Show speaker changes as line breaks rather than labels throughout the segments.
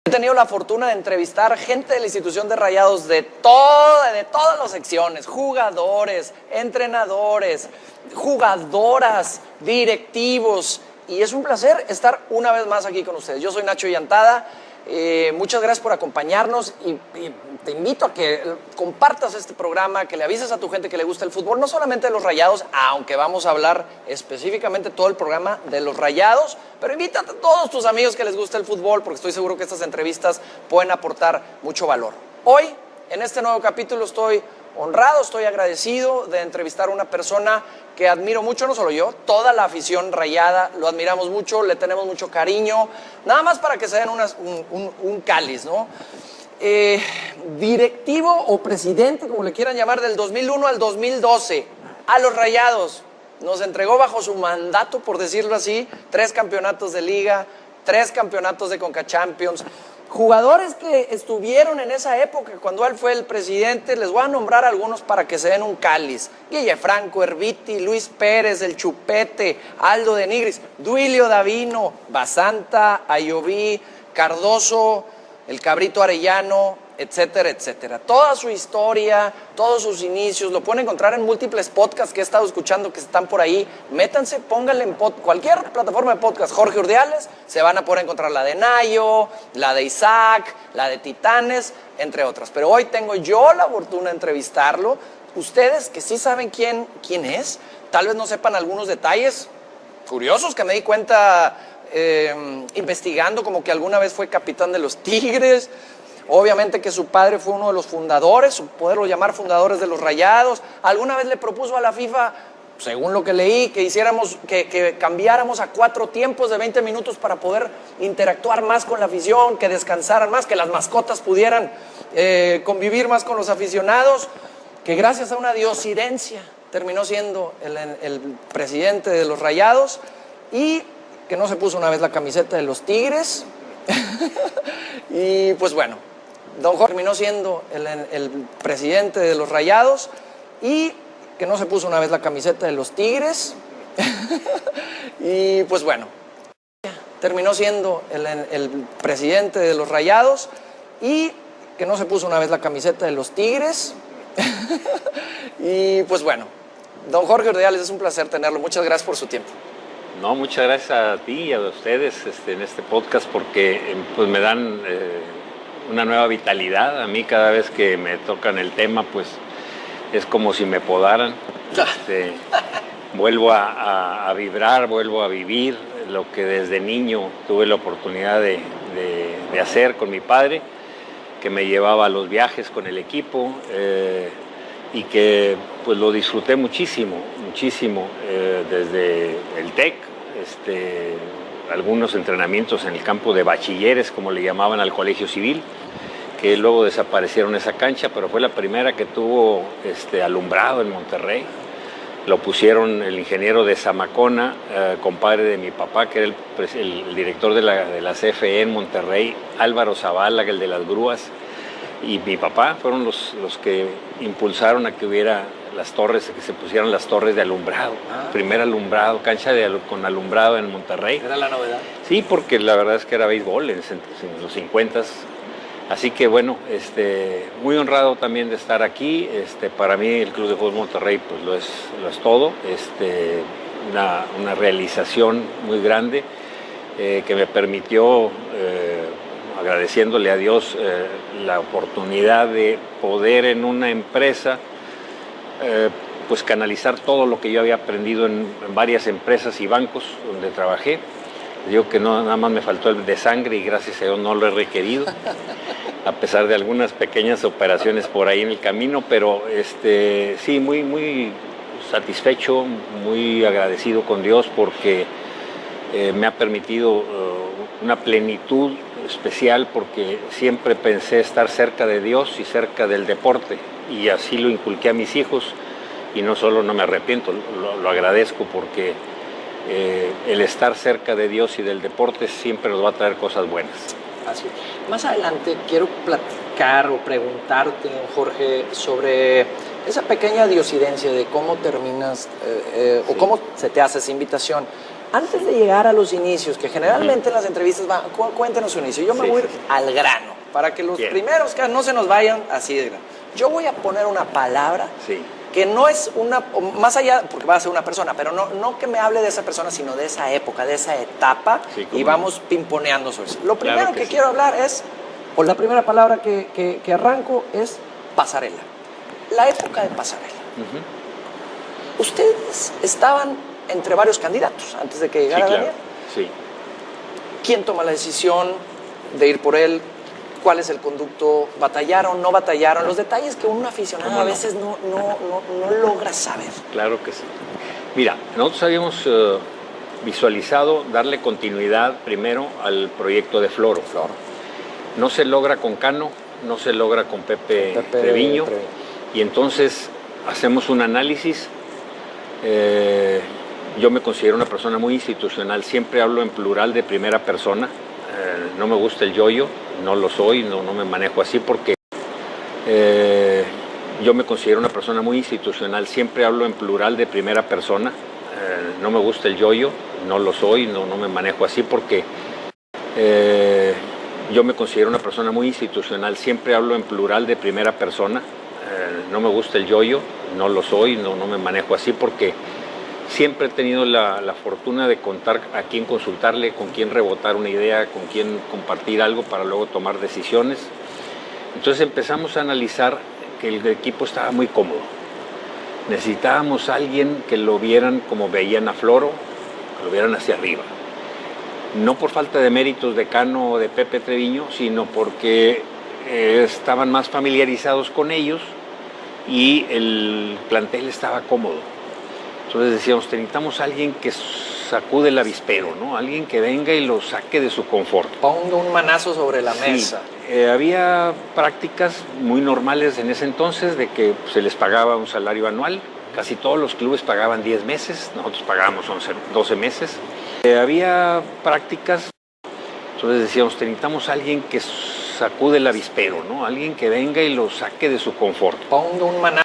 He tenido la fortuna de entrevistar gente de la institución de Rayados de todas las secciones, jugadores, entrenadores, jugadoras, directivos, y es un placer estar una vez más aquí con ustedes. Yo soy Nacho Llantada, muchas gracias por acompañarnos y te invito a que compartas este programa, que le avises a tu gente que le gusta el fútbol, no solamente de los Rayados, aunque vamos a hablar específicamente todo el programa de los Rayados, pero invita a todos tus amigos que les gusta el fútbol, porque estoy seguro que estas entrevistas pueden aportar mucho valor. Hoy, en este nuevo capítulo, estoy honrado, estoy agradecido de entrevistar a una persona que admiro mucho, no solo yo, toda la afición rayada, lo admiramos mucho, le tenemos mucho cariño, nada más para que se den un cáliz, ¿no? Directivo o presidente, como le quieran llamar, del 2001 al 2012, a los Rayados, nos entregó bajo su mandato, por decirlo así, 3 campeonatos de Liga, 3 campeonatos de Conca Champions. Jugadores que estuvieron en esa época, cuando él fue el presidente, les voy a nombrar algunos para que se den un cáliz. Guillefranco, Erviti, Luis Pérez, El Chupete, Aldo de Nigris, Duilio Davino, Basanta, Ayoví, Cardoso, El Cabrito Arellano, etcétera, etcétera. Toda su historia, todos sus inicios, lo pueden encontrar en múltiples podcasts que he estado escuchando que están por ahí. Métanse, pónganle en cualquier plataforma de podcast Jorge Urdiales, se van a poder encontrar la de Nayo, la de Isaac, la de Titanes, entre otras. Pero hoy tengo yo la fortuna de entrevistarlo. Ustedes que sí saben quién es, tal vez no sepan algunos detalles curiosos que me di cuenta investigando, como que alguna vez fue capitán de los Tigres. Obviamente que su padre fue uno de los fundadores, poderlo llamar fundadores de los Rayados. Alguna vez le propuso a la FIFA, según lo que leí, que que cambiáramos a 4 tiempos de 20 minutos para poder interactuar más con la afición, que descansaran más, que las mascotas pudieran convivir más con los aficionados, que gracias a una diosidencia terminó siendo el presidente de los Rayados y que no se puso una vez la camiseta de los Tigres. Y pues bueno, don Jorge terminó siendo el presidente de los Rayados y que no se puso una vez la camiseta de los Tigres. Y pues bueno, terminó siendo el presidente de los Rayados y que no se puso una vez la camiseta de los Tigres. Y pues bueno, don Jorge Urdiales, es un placer tenerlo. Muchas gracias por su tiempo.
No, muchas gracias a ti y a ustedes en este podcast porque pues me dan una nueva vitalidad. A mí cada vez que me tocan el tema pues es como si me podaran. Vuelvo a vibrar, vuelvo a vivir lo que desde niño tuve la oportunidad de hacer con mi padre, que me llevaba a los viajes con el equipo y que pues lo disfruté muchísimo desde el TEC, algunos entrenamientos en el campo de bachilleres, como le llamaban al colegio civil, que luego desaparecieron esa cancha, pero fue la primera que tuvo alumbrado en Monterrey. Lo pusieron el ingeniero de Zamacona, compadre de mi papá, que era el director de la CFE en Monterrey, Álvaro Zavala, el de las grúas, y mi papá fueron los que impulsaron a que hubiera las torres, que se pusieran las torres de alumbrado. Primer alumbrado, cancha con alumbrado en Monterrey.
¿Era la novedad?
Sí, porque la verdad es que era béisbol en los 50s. Así que bueno, muy honrado también de estar aquí. Para mí el Club de Fútbol Monterrey pues lo es todo. Una realización muy grande que me permitió, agradeciéndole a Dios, la oportunidad de poder en una empresa pues canalizar todo lo que yo había aprendido en varias empresas y bancos donde trabajé. Digo que no, nada más me faltó el de sangre y gracias a Dios no lo he requerido, a pesar de algunas pequeñas operaciones por ahí en el camino, pero sí, muy satisfecho, muy agradecido con Dios porque me ha permitido una plenitud especial, porque siempre pensé estar cerca de Dios y cerca del deporte, y así lo inculqué a mis hijos, y no solo no me arrepiento, lo agradezco porque el estar cerca de Dios y del deporte siempre nos va a traer cosas buenas.
Así. Más adelante quiero platicar o preguntarte, Jorge, sobre esa pequeña diosidencia de cómo terminas o cómo se te hace esa invitación. Antes de llegar a los inicios, que generalmente en las entrevistas van, cuéntenos su inicio. Yo me voy al grano, para que los primeros que no se nos vayan así de grano. Yo voy a poner una palabra que no es una, más allá, porque va a ser una persona, pero no que me hable de esa persona, sino de esa época, de esa etapa, y vamos pimponeando sobre eso. Lo primero que quiero hablar es, o la primera palabra que arranco es pasarela. La época de pasarela. Ustedes estaban entre varios candidatos antes de que llegara Daniel.
Sí.
¿Quién toma la decisión de ir por él? ¿Cuál es el conducto? ¿Batallaron? ¿No batallaron? Los detalles que un aficionado a veces no logra saber.
Claro que sí. Mira, nosotros habíamos visualizado darle continuidad primero al proyecto de Floro. No se logra con Cano, no se logra con Pepe Treviño. Y entonces hacemos un análisis. Yo me considero una persona muy institucional, siempre hablo en plural de primera persona, no me gusta el yo-yo, no lo soy, no me manejo así porque yo me considero una persona muy institucional, siempre hablo en plural de primera persona, no me gusta el yo-yo, no lo soy, no me manejo así porque yo me considero una persona muy institucional, siempre hablo en plural de primera persona, no me gusta el yo-yo, no lo soy, no me manejo así porque siempre he tenido la fortuna de contar a quién consultarle, con quién rebotar una idea, con quién compartir algo para luego tomar decisiones. Entonces empezamos a analizar que el equipo estaba muy cómodo. Necesitábamos a alguien que lo vieran como veían a Floro, que lo vieran hacia arriba. No por falta de méritos de Cano o de Pepe Treviño, sino porque estaban más familiarizados con ellos y el plantel estaba cómodo. Entonces decíamos, necesitamos a alguien que sacude el avispero, ¿no? Alguien que venga y lo saque de su confort.
Ponga un manazo sobre la mesa.
Había prácticas muy normales en ese entonces de que se les pagaba un salario anual. Casi todos los clubes pagaban 10 meses, nosotros pagábamos 12 meses. Había prácticas, entonces decíamos, necesitamos a alguien que sacude el avispero, ¿no? Alguien que venga y lo saque de su confort.
Ponga un manazo.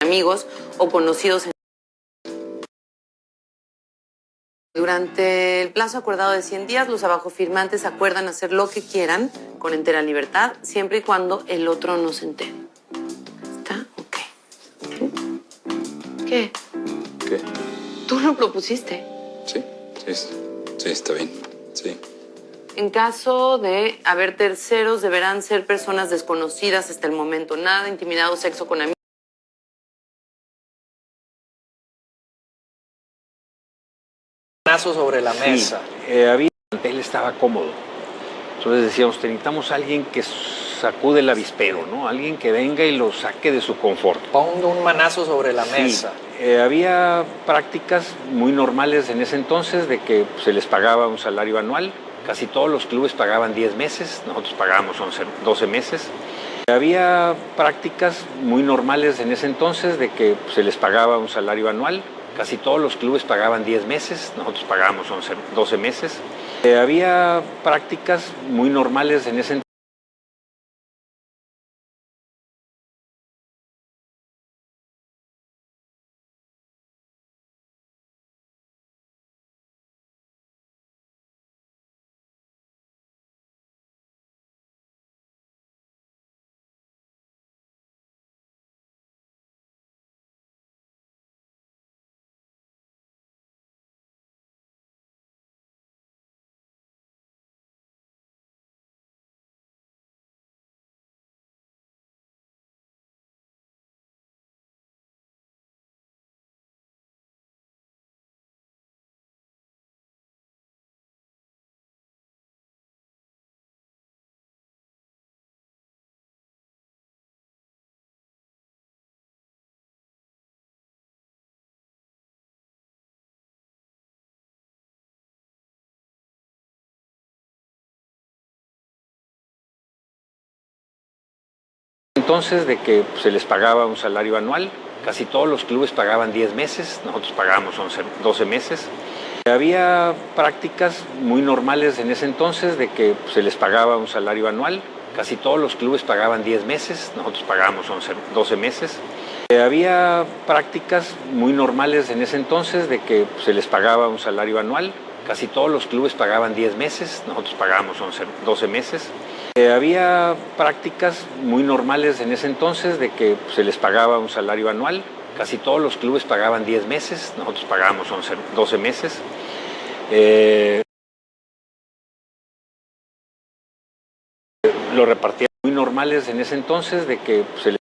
Amigos o conocidos. Durante el plazo acordado de 100 días, los abajofirmantes acuerdan hacer lo que quieran con entera libertad, siempre y cuando el otro no se entere. ¿Está? Ok. ¿Qué?
¿Qué?
¿Tú lo propusiste?
Sí, está bien, sí.
En caso de haber terceros, deberán ser personas desconocidas hasta el momento. Nada de intimidad o sexo con amigos.
Sobre la mesa.
Había el plantel estaba cómodo. Entonces decíamos, necesitamos a alguien que sacude el avispero, ¿no? Alguien que venga y lo saque de su confort.
Ponga un manazo sobre la mesa.
Había prácticas muy normales en ese entonces de que se les pagaba un salario anual. casi todos los clubes pagaban 10 meses, nosotros pagábamos 11, 12 meses. Había prácticas muy normales en ese entonces de que se les pagaba un salario anual, casi todos los clubes pagaban 10 meses, nosotros pagábamos 11, 12 meses. Había prácticas muy normales en ese entonces. Entonces de que se les pagaba un salario anual, casi todos los clubes pagaban 10 meses, nosotros pagábamos 11, 12 meses. Había prácticas muy normales en ese entonces de que se les pagaba un salario anual, casi todos los clubes pagaban 10 meses, nosotros pagábamos 11, 12 meses. Había prácticas muy normales en ese entonces de que se les pagaba un salario anual, casi todos los clubes pagaban 10 meses, nosotros pagábamos 11, 12 meses. Había prácticas muy normales en ese entonces de que se les pagaba un salario anual, casi todos los clubes pagaban 10 meses, nosotros pagábamos 11, 12 meses. Lo repartían muy normales en ese entonces de que se les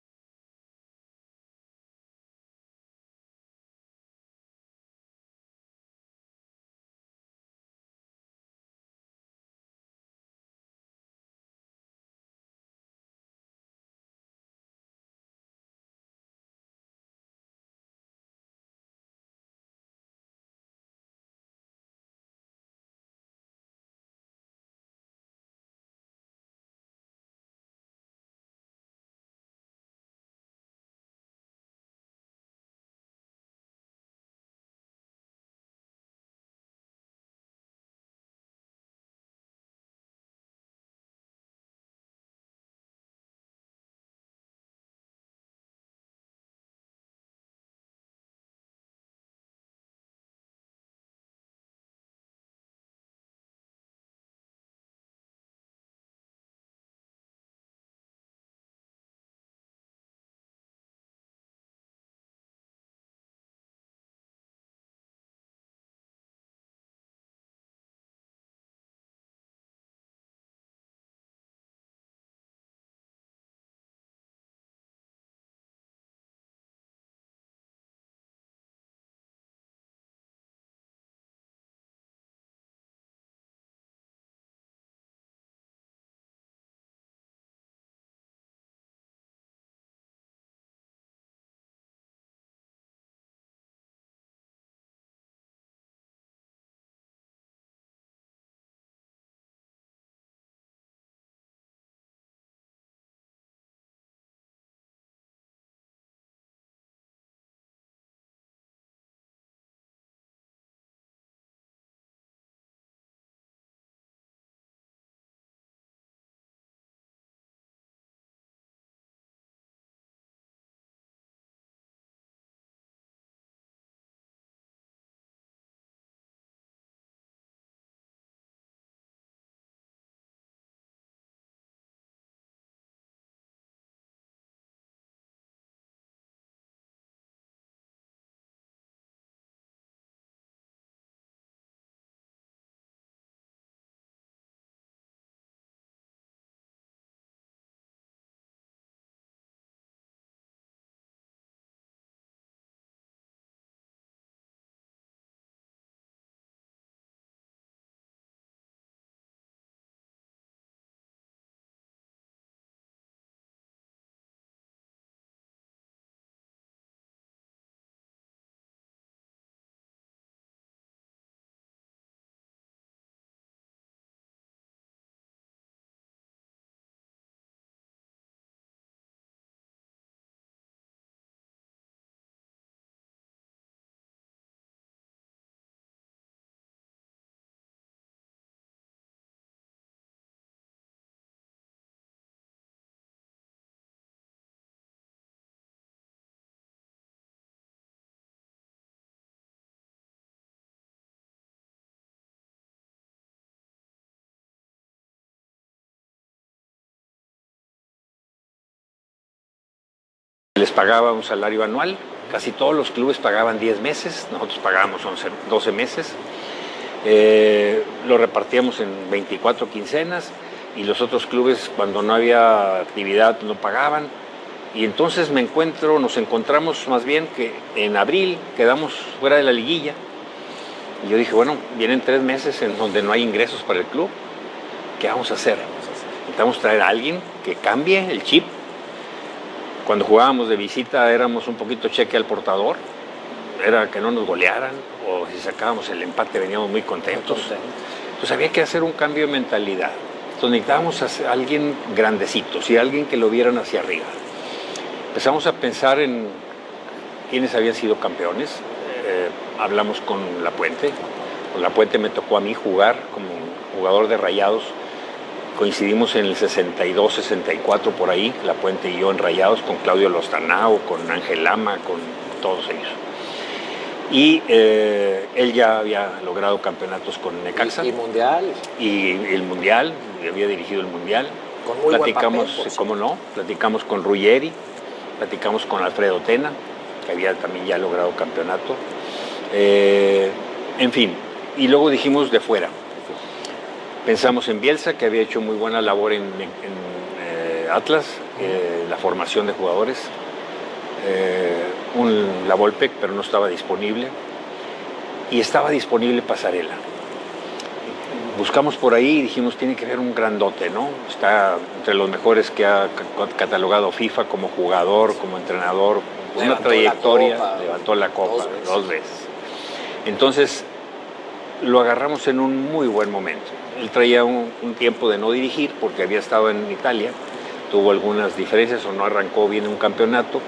pagaba un salario anual. Casi todos los clubes pagaban 10 meses, nosotros pagábamos 12 meses. Lo repartíamos en 24 quincenas y los otros clubes, cuando no había actividad, no pagaban. Y entonces nos encontramos más bien que en abril quedamos fuera de la liguilla. Y yo dije, bueno, vienen 3 meses en donde no hay ingresos para el club. ¿Qué vamos a hacer? Necesitamos traer a alguien que cambie el chip. Cuando jugábamos de visita éramos un poquito cheque al portador. Era que no nos golearan, o si sacábamos el empate veníamos muy contentos. Entonces había que hacer un cambio de mentalidad. Entonces necesitábamos a alguien grandecito, alguien que lo vieran hacia arriba. Empezamos a pensar en quiénes habían sido campeones. Hablamos con La Puente. Con La Puente me tocó a mí jugar como jugador de Rayados. Coincidimos en el 62, 64 por ahí, La Puente y yo en Rayados, con Claudio Lostanao, con Ángel Lama, con todos ellos. Y él ya había logrado campeonatos con Necaxa.
Y mundial.
Y el mundial, había dirigido el mundial.
Con muy
platicamos,
buen papel,
¿cómo no? Platicamos con Ruggeri, platicamos con Alfredo Tena, que había también ya logrado campeonato. En fin, y luego dijimos de fuera. Pensamos en Bielsa, que había hecho muy buena labor en Atlas, la formación de jugadores. La Volpe, pero no estaba disponible. Y estaba disponible Pasarela. Buscamos por ahí y dijimos, tiene que haber un grandote, ¿no? Está entre los mejores que ha catalogado FIFA como jugador, como entrenador, una trayectoria, levantó la copa 2 veces. Entonces, lo agarramos en un muy buen momento. Él traía un tiempo de no dirigir porque había estado en Italia, tuvo algunas diferencias o no arrancó bien un campeonato,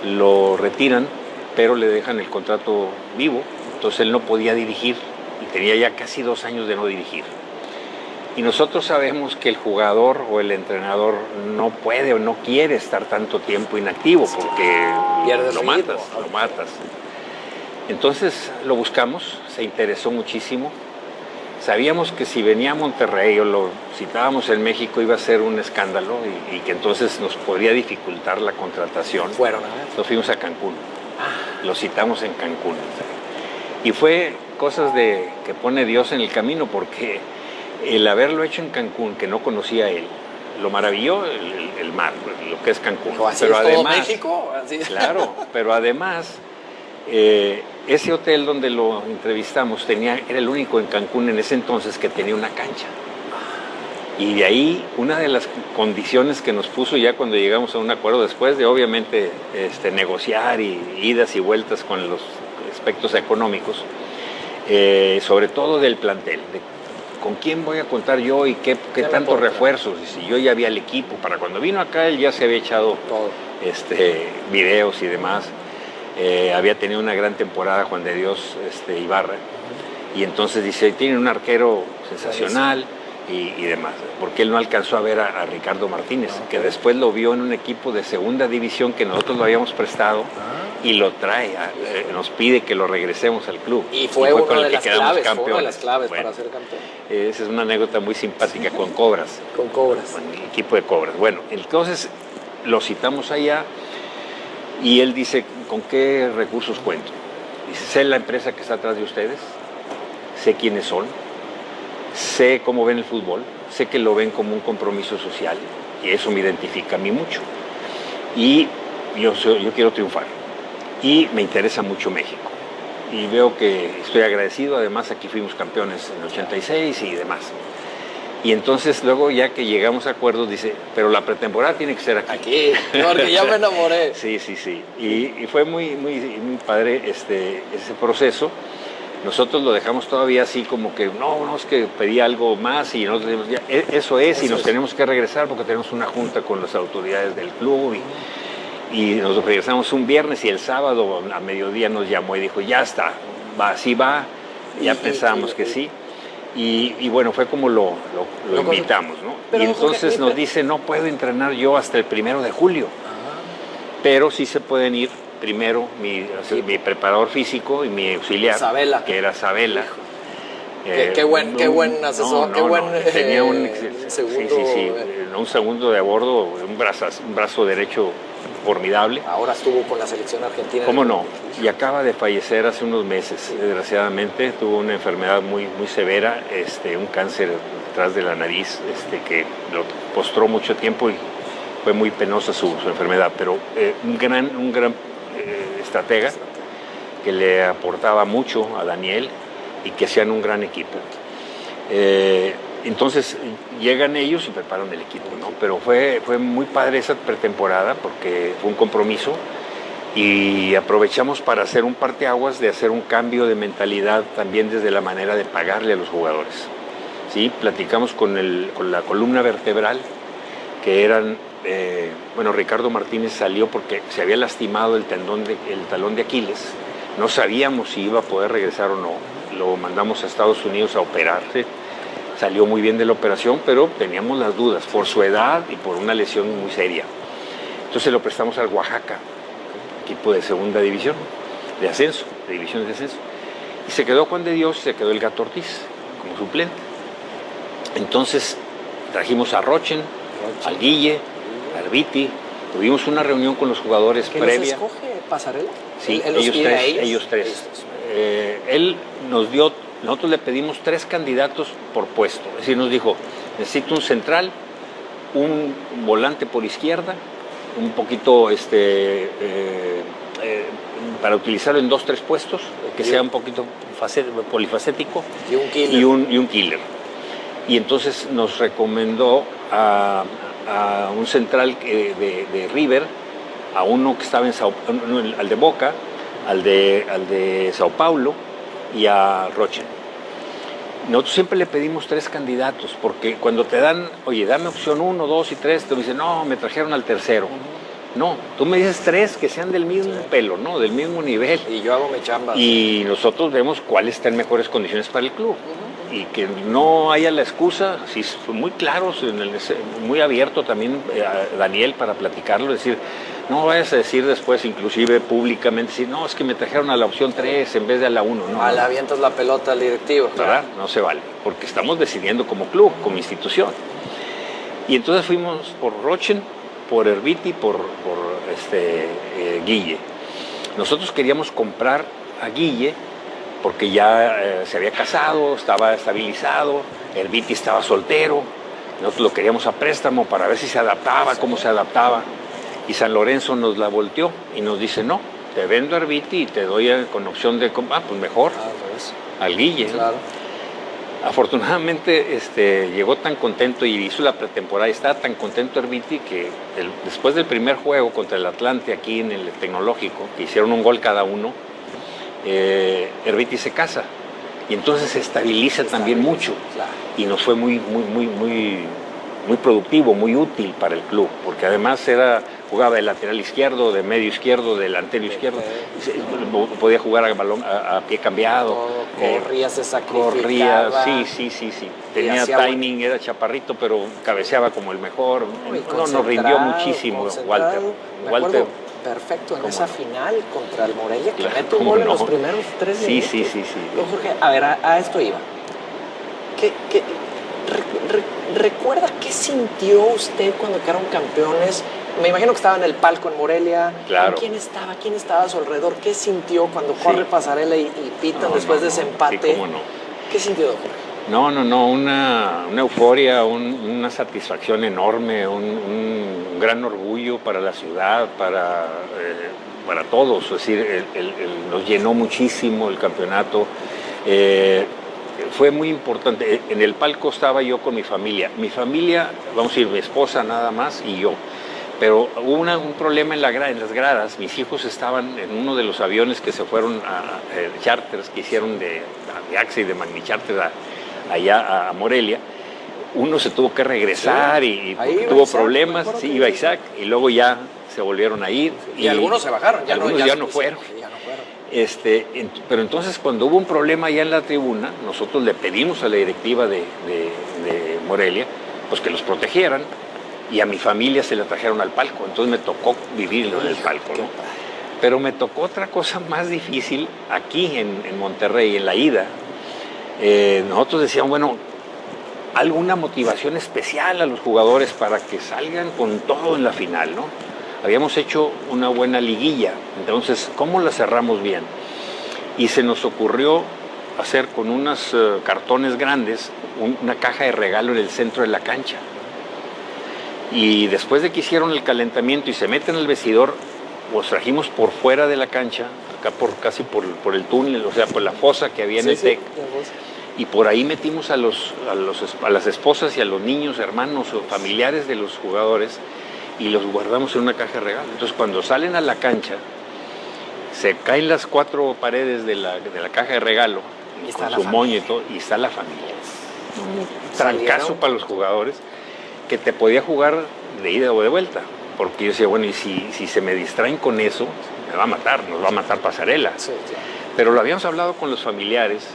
lo retiran, pero le dejan el contrato vivo, entonces él no podía dirigir y tenía ya casi 2 años de no dirigir. Y nosotros sabemos que el jugador o el entrenador no puede o no quiere estar tanto tiempo inactivo porque lo matas. Entonces lo buscamos, se interesó muchísimo. Sabíamos que si venía a Monterrey o lo citábamos en México iba a ser un escándalo y que entonces nos podría dificultar la contratación.
Fueron a ver.
Nos fuimos a Cancún. Lo citamos en Cancún. Y fue cosas que pone Dios en el camino, porque el haberlo hecho en Cancún, que no conocía él, lo maravilló el mar, lo que es Cancún.
Pero además, México, así.
Claro, pero además ese hotel donde lo entrevistamos era el único en Cancún en ese entonces que tenía una cancha. Y de ahí una de las condiciones que nos puso ya cuando llegamos a un acuerdo, después de obviamente negociar y idas y vueltas con los aspectos económicos, sobre todo del plantel, de con quién voy a contar yo y qué tantos refuerzos. Y si yo ya había el equipo, para cuando vino acá él ya se había echado todo, videos y demás. Había tenido una gran temporada Juan de Dios Ibarra, y entonces dice, tiene un arquero sensacional y demás, porque él no alcanzó a ver a Ricardo Martínez, que después lo vio en un equipo de segunda división que nosotros lo habíamos prestado y lo trae, nos pide que lo regresemos al club.
Y fue una de las claves, para ser campeón.
Esa es una anécdota muy simpática con Cobras.
Con Cobras.
Con el equipo de Cobras. Bueno, entonces lo citamos allá. Y él dice, ¿con qué recursos cuento? Dice, sé la empresa que está atrás de ustedes, sé quiénes son, sé cómo ven el fútbol, sé que lo ven como un compromiso social, y eso me identifica a mí mucho. Y yo quiero triunfar, y me interesa mucho México. Y veo que estoy agradecido, además aquí fuimos campeones en el 86 y demás. Y entonces luego ya que llegamos a acuerdos dice, pero la pretemporada tiene que ser aquí.
Aquí, porque ya me enamoré.
Sí. Y fue muy padre ese proceso. Nosotros lo dejamos todavía así como que, no, es que pedí algo más y nosotros, ya, eso es, y nos tenemos que regresar porque tenemos una junta con las autoridades del club. Y nos regresamos un viernes y el sábado a mediodía nos llamó y dijo, ya está, así va. Ya pensábamos que sí. Y bueno, fue como lo invitamos, ¿no? Pero y entonces nos dice, no puedo entrenar yo hasta el 1 de julio, pero sí se pueden ir primero mi preparador físico y mi auxiliar, que era Sabela,
Qué buen asesor, qué buen
tenía un
segundo.
un segundo de a bordo, un brazo derecho formidable.
Ahora estuvo con la selección argentina.
¿Cómo no? Y acaba de fallecer hace unos meses, desgraciadamente. Tuvo una enfermedad muy severa, un cáncer detrás de la nariz, que lo postró mucho tiempo y fue muy penosa su enfermedad. Pero un gran estratega que le aportaba mucho a Daniel y que hacían un gran equipo. Entonces llegan ellos y preparan el equipo, ¿no? Pero fue muy padre esa pretemporada porque fue un compromiso y aprovechamos para hacer un parteaguas, de hacer un cambio de mentalidad también desde la manera de pagarle a los jugadores. ¿Sí? Platicamos con la columna vertebral, que eran, Ricardo Martínez salió porque se había lastimado el talón de Aquiles. No sabíamos si iba a poder regresar o no. Lo mandamos a Estados Unidos a operarse. Salió muy bien de la operación, pero teníamos las dudas por su edad y por una lesión muy seria. Entonces lo prestamos al Oaxaca, equipo de segunda división, de ascenso, de divisiones de ascenso. Y se quedó Juan de Dios, se quedó el Gato Ortiz como suplente. Entonces trajimos a Rochen, al Guille, al Viti. Tuvimos una reunión con los jugadores previa.
¿Los escoge Pasarela?
Sí,
¿Él los pide a
ellos tres. Él nos dio, nosotros le pedimos 3 candidatos por puesto. Es decir, nos dijo, necesito un central, un volante por izquierda, un poquito para utilizarlo en 2-3 puestos, que sea un poquito polifacético,
y un killer.
Y un killer. Y entonces nos recomendó a un central de River, a uno que estaba al de Boca, al de Sao Paulo y a Rochen. Nosotros siempre le pedimos 3 candidatos, porque cuando te dan, oye, dame opción 1, 2 y 3, te dicen, no, me trajeron al tercero. No, tú me dices 3 que sean del mismo pelo, ¿no? Del mismo nivel.
Y yo hago mi chamba.
Y nosotros vemos cuáles están en mejores condiciones para el club. Y que no haya la excusa, sí, fue muy claros, muy abierto también a Daniel para platicarlo, decir, no vayas a decir después, inclusive públicamente, decir, no, es que me trajeron a la opción 3 en vez de a la 1. No,
le avientas la pelota al directivo.
¿Verdad? No se vale, porque estamos decidiendo como club, como institución. Y entonces fuimos por Rochen, por Erviti, por Guille. Nosotros queríamos comprar a Guille porque ya se había casado, estaba estabilizado, Erviti estaba soltero, nosotros lo queríamos a préstamo para ver si se adaptaba, cómo se adaptaba. Y San Lorenzo nos la volteó y nos dice, no, te vendo a Erviti y te doy con opción de, pues mejor, al Guille.
Claro.
Afortunadamente llegó tan contento y hizo la pretemporada y estaba tan contento Erviti que después del primer juego contra el Atlante aquí en el Tecnológico, que hicieron un gol cada uno, Erviti se casa y entonces se estabiliza también mucho,
claro.
Y nos fue muy productivo, muy útil para el club, porque además jugaba de lateral izquierdo, de medio izquierdo, de delantero izquierdo, podía jugar a pie cambiado,
corría, se sacrificaba.
Corría, sí. Tenía timing, era chaparrito, pero cabeceaba como el mejor. Nos rindió muchísimo Walter.
Perfecto en esa final contra el Morelia, que mete un gol en los primeros 3 minutos.
Sí.
Jorge, a ver, a esto iba. ¿Recuerda qué sintió usted cuando quedaron campeones? Me imagino que estaba en el palco en Morelia.
Claro.
¿Quién estaba a su alrededor? ¿Qué sintió cuando corre Pasarela y pitan después de ese empate?
Sí, cómo no.
¿Qué sintió, Jorge?
No, una euforia, una satisfacción enorme, un gran orgullo para la ciudad, para todos. Es decir, nos llenó muchísimo el campeonato. Fue muy importante. En el palco estaba yo con mi familia. Mi familia, vamos a decir, mi esposa nada más y yo. Pero hubo un problema en las gradas. Mis hijos estaban en uno de los aviones que se fueron a charters que hicieron de AXA y de Magni Charter allá a Morelia. Uno se tuvo que regresar y tuvo problemas. Sí, iba Isaac y luego ya se volvieron a ir.
Y algunos se bajaron.
Algunos ya no fueron. Pero entonces cuando hubo un problema allá en la tribuna, nosotros le pedimos a la directiva de Morelia pues que los protegieran y a mi familia se la trajeron al palco. Entonces me tocó vivirlo en el palco, ¿no? Pero me tocó otra cosa más difícil aquí en Monterrey, en la ida. nosotros decíamos, bueno, alguna motivación especial a los jugadores para que salgan con todo en la final, ¿no? Habíamos hecho una buena liguilla, entonces, ¿cómo la cerramos bien? Y se nos ocurrió hacer con unos cartones grandes una caja de regalo en el centro de la cancha. Y después de que hicieron el calentamiento y se meten al vestidor, los trajimos por fuera de la cancha, acá casi por el túnel, o sea, por la fosa que había en el TEC. Y por ahí metimos a las esposas y a los niños, hermanos o familiares de los jugadores y los guardamos en una caja de regalo. Entonces, cuando salen a la cancha, se caen las 4 paredes de la caja de regalo, con su moño y todo, y está la familia. Un trancazo para los jugadores, que te podía jugar de ida o de vuelta. Porque yo decía, bueno, y si se me distraen con eso, me va a matar, nos va a matar Pasarela. Sí, sí. Pero lo habíamos hablado con los familiares,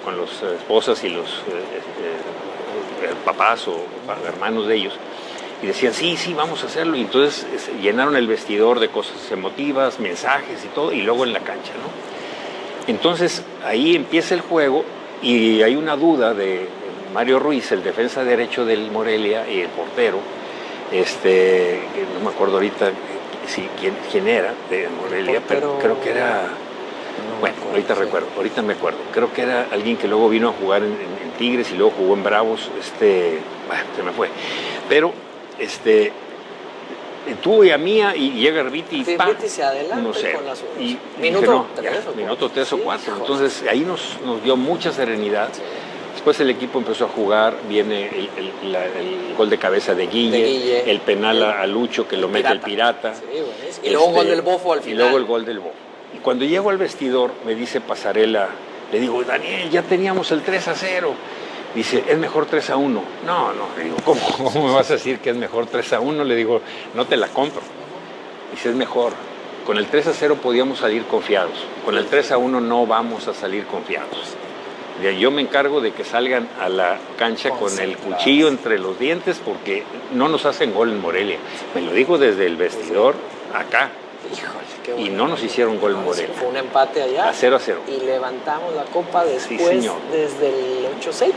con las esposas y los papás o hermanos de ellos, y decían, sí, vamos a hacerlo. Y entonces llenaron el vestidor de cosas emotivas, mensajes y todo, y luego en la cancha, ¿no? Entonces ahí empieza el juego y hay una duda de Mario Ruiz, el defensa derecho del Morelia y el portero, no me acuerdo ahorita quién era de Morelia, pero creo que era, bueno, ahorita me acuerdo, creo que era alguien que luego vino a jugar en Tigres y luego jugó en Bravos, bueno, se me fue, pero tuvo a Mía y llega Herbiti y
Herbiti se adelanta con las
y
minuto
3 o 4, entonces ahí nos dio mucha serenidad. Sí. Después el equipo empezó a jugar, viene el gol de cabeza de Guille, el penal a Lucho que lo mete el Pirata. Sí,
y luego un gol del Bofo al final.
Y luego el gol del Bofo. Y cuando llego al vestidor, me dice Pasarela, le digo, Daniel, ya teníamos el 3-0. Dice, es mejor 3-1. No, le digo, ¿cómo me vas a decir que es mejor 3-1? Le digo, no te la compro. Dice, es mejor. Con el 3-0 podíamos salir confiados. Con el 3-1 no vamos a salir confiados. Yo me encargo de que salgan a la cancha con el cuchillo entre los dientes porque no nos hacen gol en Morelia. Me lo dijo desde el vestidor acá.
Híjole, qué bueno.
Y no nos hicieron gol en Morelia.
Fue un empate allá.
A 0-0.
Y levantamos la copa después,
sí,
desde el 8-6.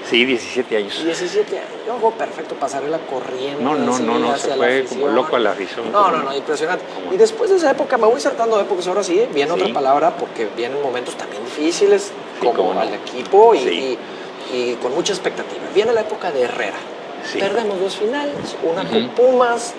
Sí, 17 años.
17 años. Yo hago perfecto Pasarela corriendo.
No, se fue como loco a la afición.
No, impresionante. Y después de esa época, me voy saltando épocas, ahora sí, viene otra palabra, porque vienen momentos también difíciles, como al equipo y con mucha expectativa. Viene la época de Herrera. Sí. Perdemos 2 finales, una con Pumas,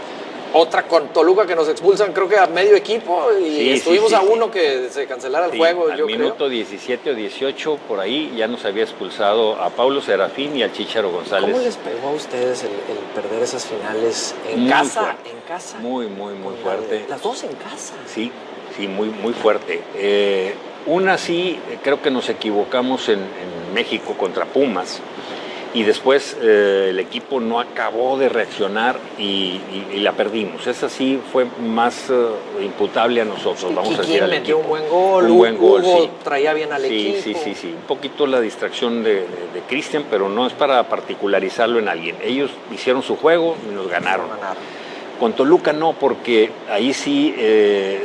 otra con Toluca que nos expulsan creo que a medio equipo y estuvimos a uno que se cancelara el juego,
yo creo. Al minuto 17 o 18 por ahí ya nos había expulsado a Paulo Serafín y al Chícharo González.
¿Cómo les pegó a ustedes el perder esas finales en casa?
Fuerte.
En casa.
Muy fuerte.
Las 2 en casa.
Sí, muy fuerte. Una sí, creo que nos equivocamos en México contra Pumas. Y después el equipo no acabó de reaccionar y la perdimos. Esa sí fue más imputable a nosotros, vamos a decir al equipo.
Metió un buen gol, Hugo sí. Traía bien al equipo.
Sí. Un poquito la distracción de Cristian, pero no es para particularizarlo en alguien. Ellos hicieron su juego y nos ganaron. Con Toluca no, porque ahí sí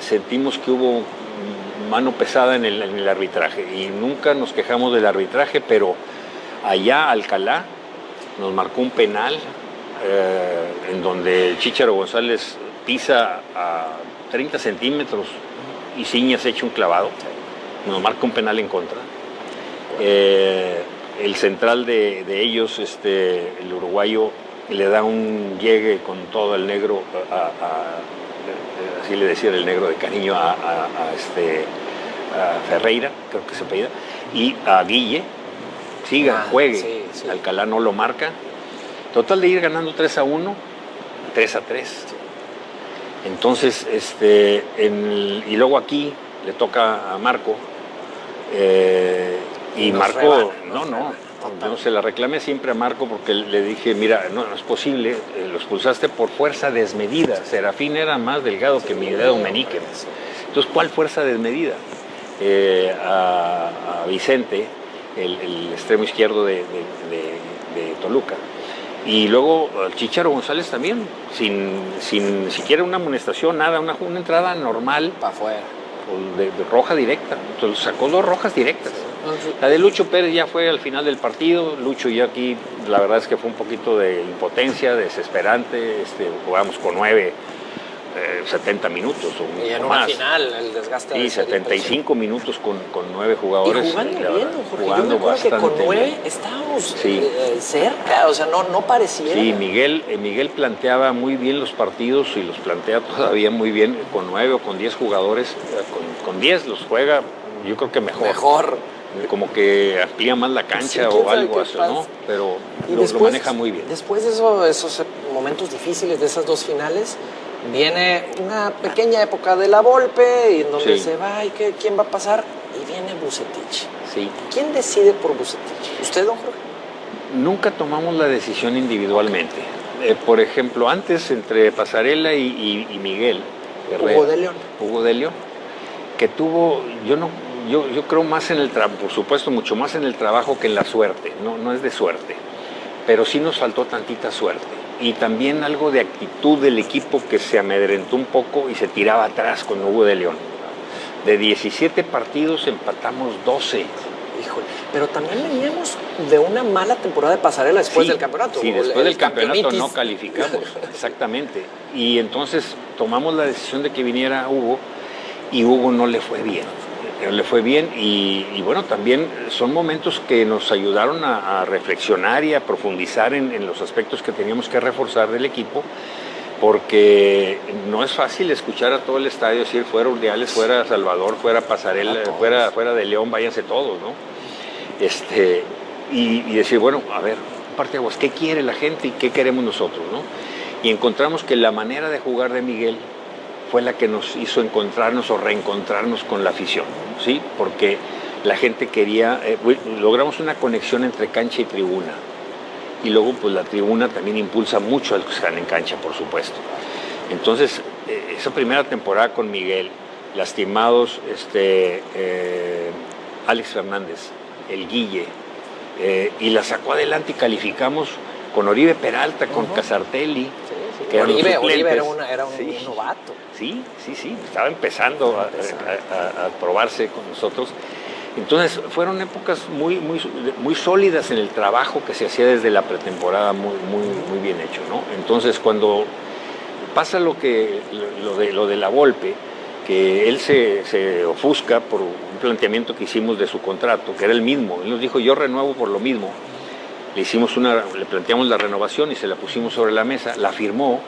sentimos que hubo mano pesada en el arbitraje. Y nunca nos quejamos del arbitraje, pero allá Alcalá nos marcó un penal en donde el Chícharo González pisa a 30 centímetros y Ciñas echa un clavado. Nos marca un penal en contra. El central de ellos, el uruguayo, le da un llegue con todo el negro, así le decía el negro de cariño, a Ferreira, creo que se apellida, y a Guille. Juegue. Sí. Alcalá no lo marca. Total de ir ganando 3-1, 3-3. Entonces, y luego aquí le toca a Marco. Y Marco, yo se la reclamé siempre a Marco porque le dije, mira, no es posible, lo expulsaste por fuerza desmedida. Serafín era más delgado que mi dedo meñique. Entonces, ¿cuál fuerza desmedida? A Vicente, el extremo izquierdo de Toluca. Y luego el Chícharo González también, sin siquiera una amonestación, nada, una entrada normal.
Para afuera.
De roja directa. Entonces sacó 2 rojas directas. La de Lucho Pérez ya fue al final del partido. Lucho y yo aquí, la verdad es que fue un poquito de impotencia, desesperante. Jugamos con 9, 70 minutos o
Y en una
más.
final, el desgaste
Sí,
de
75 minutos con 9 jugadores.
Y jugando
la
bien,
verdad,
don Jorge.
jugando
Yo me acuerdo que con
bastante
9
bien.
estábamos
Sí.
cerca, o sea, no pareciera.
Sí, Miguel planteaba muy bien los partidos y los plantea todavía muy bien con 9 o con 10 jugadores. Con 10 los juega, yo creo que mejor. Como que amplía más la cancha
Sí, quién
o
sabe
algo
qué
así,
pasa.
¿no? Pero
Y
lo maneja muy bien.
Después de esos momentos difíciles de esas dos finales, viene una pequeña época de la Volpe, y en donde
Sí.
se va, y ¿quién va a pasar? Y viene Vucetich.
Sí.
¿Quién decide por Vucetich? ¿Usted, don Jorge?
Nunca tomamos la decisión individualmente. Por ejemplo, antes entre Pasarela y Miguel Herrera, Hugo de León, que tuvo, yo creo más en el trabajo, por supuesto, mucho más en el trabajo que en la suerte. No es de suerte, pero sí nos faltó tantita suerte. Y también algo de actitud del equipo que se amedrentó un poco y se tiraba atrás con Hugo de León. De 17 partidos empatamos 12.
Híjole, pero también veníamos de una mala temporada de Pasarela después del campeonato.
Sí, después del campeonato
campeonitis.
no calificamos, exactamente. Y entonces tomamos la decisión de que viniera Hugo y Hugo no le fue bien. Y bueno, también son momentos que nos ayudaron a reflexionar y a profundizar en los aspectos que teníamos que reforzar del equipo, porque no es fácil escuchar a todo el estadio decir fuera Urdiales, fuera Salvador, fuera Pasarela, fuera de León, váyanse todos, ¿no? Y decir, bueno, a ver, Parteaguas, ¿qué quiere la gente y qué queremos nosotros, ¿no? Y encontramos que la manera de jugar de Miguel fue la que nos hizo encontrarnos o reencontrarnos con la afición, ¿sí? Porque la gente quería, logramos una conexión entre cancha y tribuna. Y luego, pues la tribuna también impulsa mucho a los que están en cancha, por supuesto. Entonces, esa primera temporada con Miguel, lastimados, Alex Fernández, el Guille, y la sacó adelante y calificamos con Oribe Peralta, con Casartelli. Que eran los
Oribe
suplentes.
era un novato.
Sí, estaba empezando a probarse con nosotros. Entonces fueron épocas muy sólidas en el trabajo que se hacía desde la pretemporada, muy bien hecho, ¿no? Entonces cuando pasa lo de la Volpe, que él se ofusca por un planteamiento que hicimos de su contrato, que era el mismo. Él nos dijo, yo renuevo por lo mismo. Le planteamos la renovación y se la pusimos sobre la mesa, la firmó,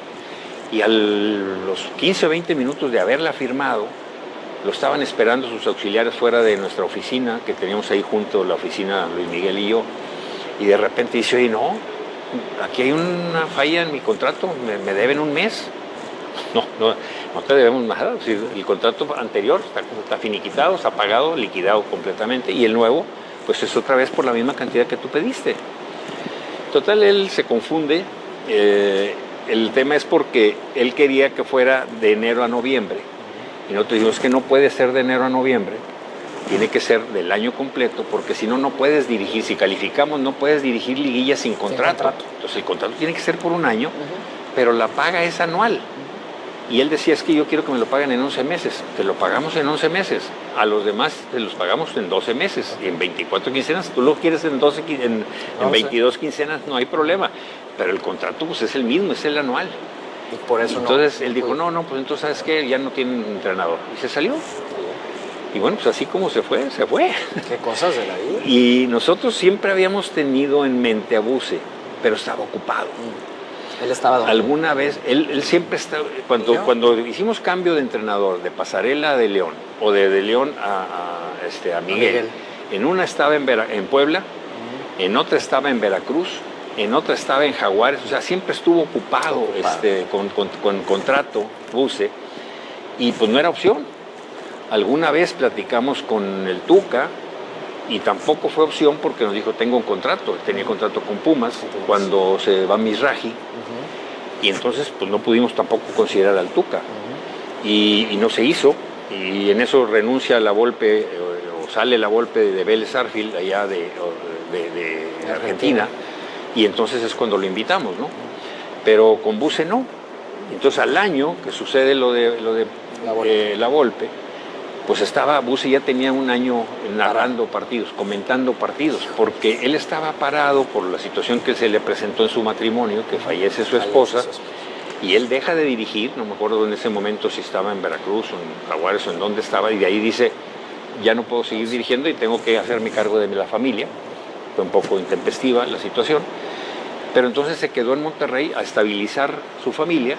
y a los 15 o 20 minutos de haberla firmado, lo estaban esperando sus auxiliares fuera de nuestra oficina, que teníamos ahí junto, la oficina Luis Miguel y yo, y de repente dice, oye, no, aquí hay una falla en mi contrato, me deben un mes. No te debemos nada, el contrato anterior está finiquitado, está pagado, liquidado completamente, y el nuevo, pues es otra vez por la misma cantidad que tú pediste. Total, él se confunde. El tema es porque él quería que fuera de enero a noviembre. Y nosotros dijimos que no puede ser de enero a noviembre, tiene que ser del año completo, porque si no, no puedes dirigir. Si calificamos, no puedes dirigir liguillas sin contrato. Entonces el contrato tiene que ser por un año, pero la paga es anual. Y él decía, es que yo quiero que me lo paguen en 11 meses. Te lo pagamos en 11 meses. A los demás te los pagamos en 12 meses, en 24 quincenas. Tú lo quieres en 22 quincenas, no hay problema. Pero el contrato pues, es el mismo, es el anual.
Y por eso
entonces él dijo, no, pues entonces, ¿sabes qué? Ya no tienen entrenador. Y se salió. Y bueno, pues así como se fue.
Qué cosas de la vida.
Y nosotros siempre habíamos tenido en mente a Buse, pero estaba ocupado.
Él estaba donde.
Alguna vez, él siempre estaba, cuando hicimos cambio de entrenador, de Pasarela a De León, o de León a Miguel, en una estaba en Puebla, en otra estaba en Veracruz, en otra estaba en Jaguares, o sea, siempre estuvo ocupado. Con contrato, Buse, y pues no era opción. Alguna vez platicamos con el Tuca, y tampoco fue opción porque nos dijo, tengo un contrato. Tenía contrato con Pumas cuando se va Mizrahi. Y entonces pues no pudimos tampoco considerar al Tuca. Y no se hizo. Y en eso renuncia la Volpe, o sale la Volpe de Vélez Sarsfield, allá de Argentina. Y entonces es cuando lo invitamos, ¿no? Pero con Buse no. Entonces al año que sucede lo de la Volpe, pues Buse ya tenía un año narrando partidos, comentando partidos, porque él estaba parado por la situación que se le presentó en su matrimonio, que fallece su esposa, y él deja de dirigir, no me acuerdo en ese momento si estaba en Veracruz o en Jaguares o en dónde estaba, y de ahí dice, ya no puedo seguir dirigiendo y tengo que hacerme cargo de la familia. Fue un poco intempestiva la situación, pero entonces se quedó en Monterrey a estabilizar su familia.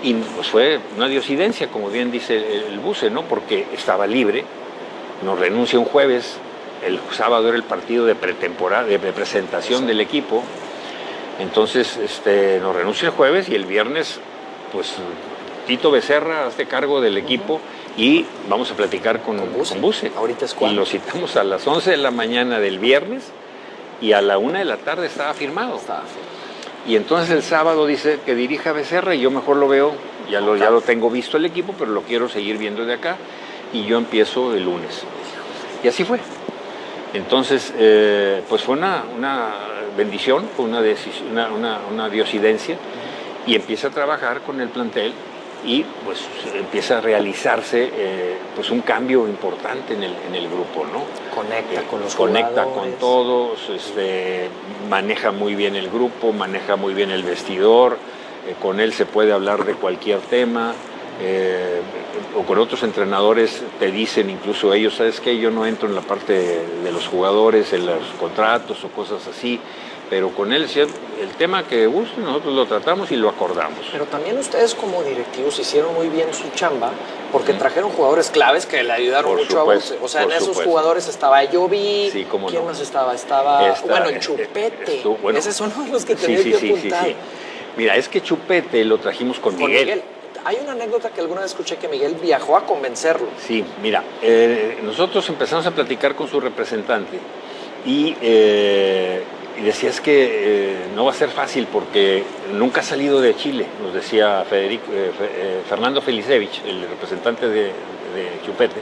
Y pues fue una diosidencia, como bien dice el Buse, ¿no? Porque estaba libre, nos renuncia un jueves, el sábado era el partido de pretemporada, de presentación del equipo, entonces nos renuncia el jueves y el viernes, pues Tito Becerra hace cargo del equipo y vamos a platicar con Buse.
Ahorita es
y
cuando.
lo citamos a las 11 de la mañana del viernes y a la 1 de la tarde estaba firmado. Y entonces el sábado dice que dirija Becerra y yo mejor lo veo, ya lo tengo visto el equipo, pero lo quiero seguir viendo de acá y yo empiezo el lunes. Y así fue. Entonces, pues fue una bendición, fue una diosidencia y empieza a trabajar con el plantel y pues empieza a realizarse pues un cambio importante en el grupo, ¿no?
Conecta con los
Conecta
jugadores.
con todos, maneja muy bien el grupo, maneja muy bien el vestidor, con él se puede hablar de cualquier tema, o con otros entrenadores te dicen incluso ellos, ¿sabes qué? Yo no entro en la parte de los jugadores, en los contratos o cosas así, pero con él, si el tema que guste, nosotros lo tratamos y lo acordamos.
Pero también ustedes como directivos hicieron muy bien su chamba porque trajeron jugadores claves que le ayudaron
Por
mucho
supuesto,
a Buse. O sea, en
por
esos
supuesto.
jugadores estaba Jovi.
Sí, cómo
¿Quién
no.
más estaba? Bueno, el Chupete.
Bueno,
Ese es uno de los que
sí,
tenía
sí,
que
sí,
apuntar.
sí. Mira, es que Chupete lo trajimos con Miguel.
Hay una anécdota que alguna vez escuché que Miguel viajó a convencerlo.
Sí, mira, nosotros empezamos a platicar con su representante y decía es que no va a ser fácil porque nunca ha salido de Chile, nos decía Fernando Felicevich, el representante de Chupete.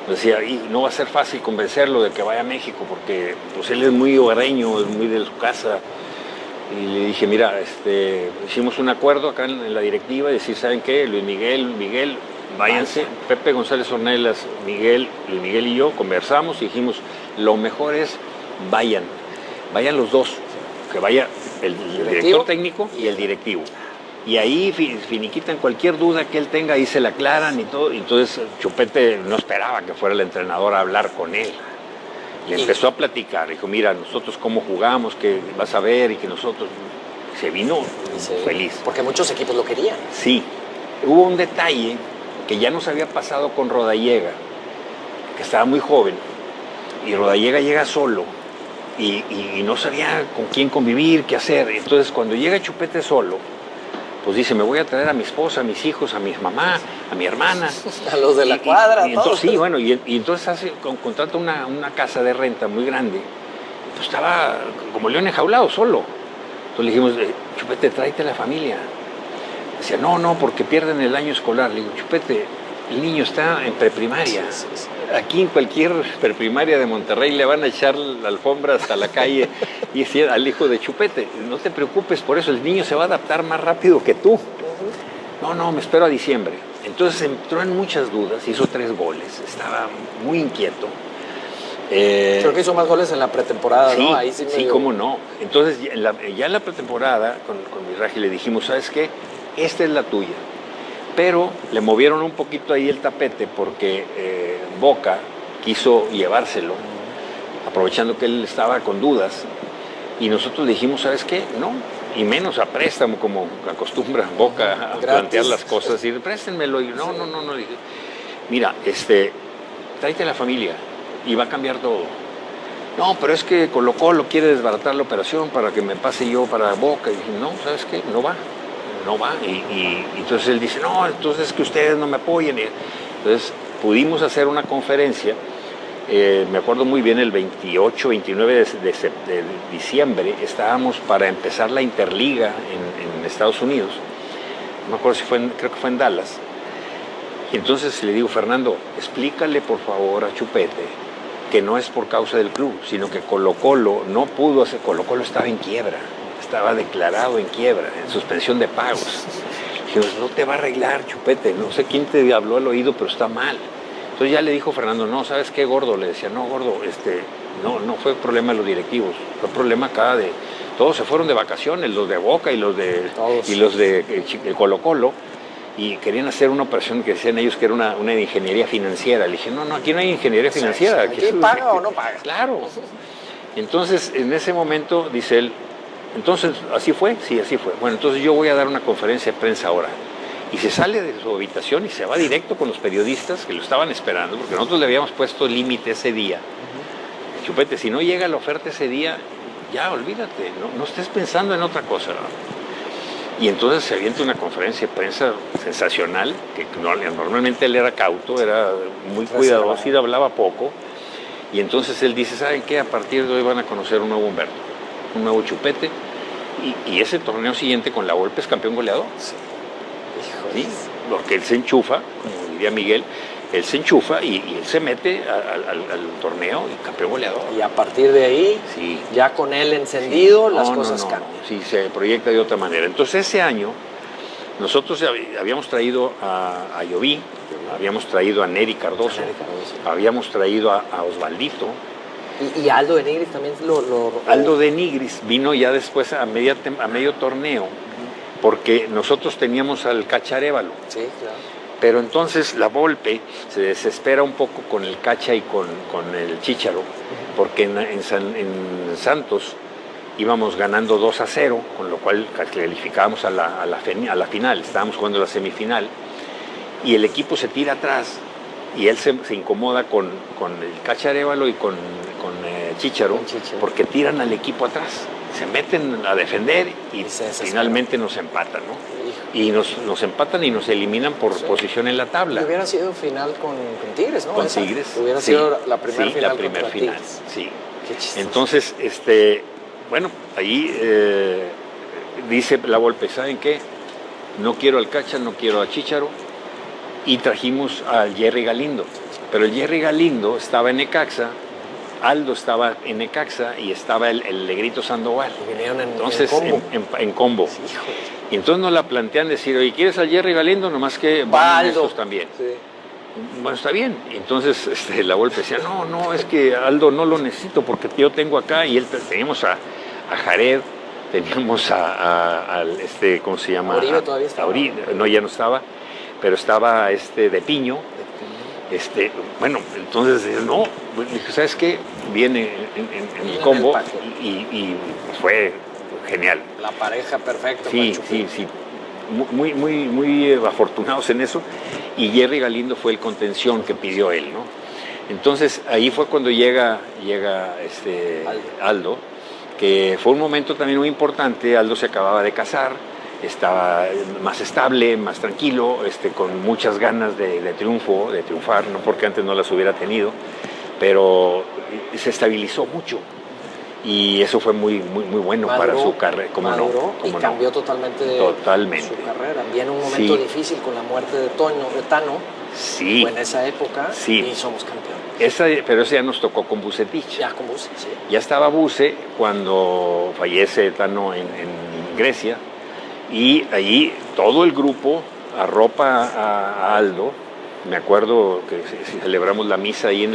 Nos decía, y no va a ser fácil convencerlo de que vaya a México porque pues él es muy hogareño, es muy de su casa. Y le dije, mira, hicimos un acuerdo acá en la directiva, decir, ¿saben qué? Luis Miguel, váyanse. Pepe González Ornelas, Luis Miguel y yo conversamos y dijimos, lo mejor es vayan los dos, que vaya el director técnico y el directivo. Y ahí finiquitan cualquier duda que él tenga, ahí se la aclaran y todo. Y entonces Chupete no esperaba que fuera el entrenador a hablar con él. Le empezó a platicar, dijo, mira, nosotros cómo jugamos, que vas a ver, y que nosotros... Se vino feliz.
Porque muchos equipos lo querían.
Sí. Hubo un detalle que ya nos había pasado con Rodallega, que estaba muy joven, y Rodallega llega solo, y no sabía con quién convivir, qué hacer. Entonces, cuando llega Chupete solo, pues dice, me voy a traer a mi esposa, a mis hijos, a mi mamá, a mi hermana.
A los de la cuadra,
y
todos.
entonces, sí, bueno, y entonces contrata una casa de renta muy grande. Pues estaba como león enjaulado, solo. Entonces le dijimos, Chupete, tráete a la familia. Decía, no, porque pierden el año escolar. Le digo, Chupete, el niño está en preprimaria. Sí. Aquí en cualquier preprimaria de Monterrey le van a echar la alfombra hasta la calle y decir al hijo de Chupete, no te preocupes por eso, el niño se va a adaptar más rápido que tú. No, me espero a diciembre. Entonces entró en muchas dudas, hizo 3 goles, estaba muy inquieto.
Creo que hizo más goles en la pretemporada,
sí,
¿no? Ahí
sí, cómo no. Entonces ya en la pretemporada con mi Raji le dijimos, ¿sabes qué? Esta es la tuya. Pero le movieron un poquito ahí el tapete porque Boca quiso llevárselo, aprovechando que él estaba con dudas, y nosotros le dijimos, ¿sabes qué? No, y menos a préstamo, como acostumbra Boca a plantear las cosas, y préstenmelo, y no, le dije, mira, tráete a la familia, y va a cambiar todo. No, pero es que Colo-Colo quiere desbaratar la operación para que me pase yo para Boca, y dije, no, ¿sabes qué? No va. Y entonces él dice, no, entonces es que ustedes no me apoyan. Entonces pudimos hacer una conferencia, me acuerdo muy bien, el 28, 29 de diciembre, estábamos para empezar la Interliga en Estados Unidos, no me acuerdo si creo que fue en Dallas, y entonces le digo, Fernando, explícale por favor a Chupete que no es por causa del club, sino que Colo-Colo no pudo hacer, Colo-Colo estaba en quiebra, estaba declarado en quiebra, en suspensión de pagos. Dijimos, no te va a arreglar, Chupete, no sé quién te habló al oído, pero está mal. Entonces ya le dijo Fernando, no, ¿sabes qué, gordo? Le decía, no, gordo, no fue problema de los directivos, fue problema acá de... Todos se fueron de vacaciones, los de Boca y los de Colo-Colo, y querían hacer una operación que decían ellos que era una de ingeniería financiera. Le dije, no, aquí no hay ingeniería financiera.
Aquí paga o no paga.
Claro. Entonces, en ese momento, dice él, entonces, ¿así fue? Sí, así fue. Bueno, entonces yo voy a dar una conferencia de prensa ahora. Y se sale de su habitación y se va directo con los periodistas que lo estaban esperando, porque nosotros le habíamos puesto límite ese día. Chupete, si no llega la oferta ese día, ya olvídate, no estés pensando en otra cosa, ¿no? Y entonces se avienta una conferencia de prensa sensacional, que normalmente él era cauto, era muy cuidadoso y hablaba poco. Y entonces él dice, ¿saben qué? A partir de hoy van a conocer un nuevo Humberto, un nuevo Chupete. Y ese torneo siguiente con la Volpe es campeón goleador. Sí, porque él se enchufa, como diría Miguel, él se enchufa y él se mete al torneo y campeón goleador.
Y a partir de ahí,
sí,
ya con él encendido,
sí,
las cosas cambian.
Sí, se proyecta de otra manera. Entonces ese año nosotros habíamos traído a Lloví, habíamos traído a Neri Cardoso, habíamos traído a Osvaldito.
Y Aldo de Nigris también
Aldo de Nigris vino ya después a medio torneo, porque nosotros teníamos al Cacha Arévalo.
Sí, claro.
Pero entonces la Volpe se desespera un poco con el Cacha y con el Chícharo, porque en Santos íbamos ganando 2-0, con lo cual calificábamos a la final, estábamos jugando la semifinal, y el equipo se tira atrás, y él se incomoda con el Cacha Arévalo y con Chícharo, porque tiran al equipo atrás, se meten a defender y finalmente nos empatan, ¿no? Y nos empatan y nos eliminan por posición en la tabla.
Y hubiera sido final con Tigres, ¿no?
Con Tigres.
Hubiera sido la primera final.
La primera final,
Tigres.
sí.
Qué chistoso.
Entonces, bueno, ahí dice la Volpe, ¿saben qué? No quiero al Cacha, no quiero a Chícharo. Y trajimos al Jerry Galindo. Pero el Jerry Galindo estaba en Necaxa, Aldo estaba en Necaxa y estaba el Negrito Sandoval.
Y vinieron
entonces,
en
combo.
Sí,
y entonces nos la plantean decir, oye, ¿quieres al Jerry Galindo? Nomás que van estos también.
Sí.
Bueno, está bien. Y entonces la Volpe decía, no, es que Aldo no lo necesito porque yo tengo acá. Y teníamos a Jared, teníamos ¿cómo se llama?
Uribe todavía estaba.
No, ya no estaba, pero estaba de Piño. Bueno, entonces, no, dije, ¿sabes qué? Viene en el combo y fue genial.
La pareja perfecta.
Sí. Muy afortunados en eso. Y Jerry Galindo fue el contención que pidió él, ¿no? Entonces, ahí fue cuando llega Aldo, que fue un momento también muy importante. Aldo se acababa de casar, estaba más estable, más tranquilo, con muchas ganas de triunfar, no porque antes no las hubiera tenido, pero se estabilizó mucho y eso fue muy bueno para su carrera.
Y cambió totalmente su carrera. Viene un momento difícil con la muerte de Tano.
Sí.
En esa época y somos campeones.
Pero ese ya nos tocó con Vucetich.
Ya con Vuce, sí.
Ya estaba Vuce cuando fallece Tano en Grecia. Y allí todo el grupo arropa a Aldo. Me acuerdo que celebramos la misa ahí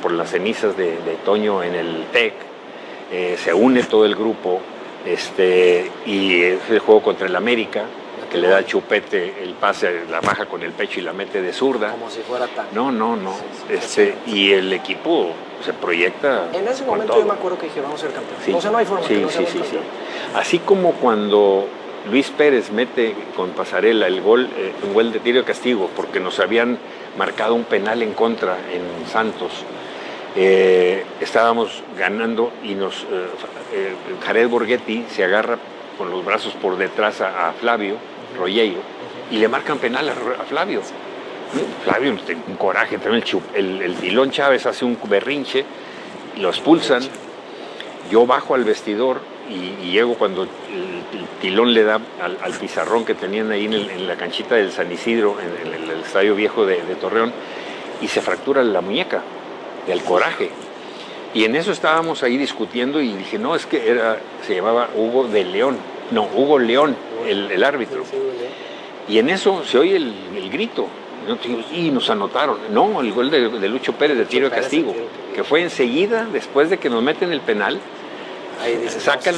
por las cenizas de Toño en el TEC. Se une todo el grupo y es el juego contra el América, que le da a Chupete el pase, la baja con el pecho y la mete de zurda.
Como si fuera tan.
No. Y el equipo se proyecta.
En ese momento
todo.
Yo me acuerdo que dije, vamos a ser campeones.
Sí.
O sea, no hay forma que no seamos campeones.
Así como cuando Luis Pérez mete con Pasarela un gol de tiro de castigo, porque nos habían marcado un penal en contra en Santos. Estábamos ganando y Jared Borghetti se agarra con los brazos por detrás a Flavio Rollello y le marcan penal a Flavio. Flavio tiene un coraje, también el Tilón Chávez hace un berrinche, lo expulsan. Yo bajo al vestidor y llego cuando el Tilón le da al pizarrón que tenían ahí en la canchita del San Isidro, en el estadio viejo de Torreón, y se fractura la muñeca del coraje. Y en eso estábamos ahí discutiendo y dije, no, es que se llamaba Hugo León, el árbitro. Y en eso se oye el grito, Y nos anotaron. No, el gol de Lucho Pérez de tiro de castigo, que fue enseguida, después de que nos meten el penal.
Ahí dices,
sacan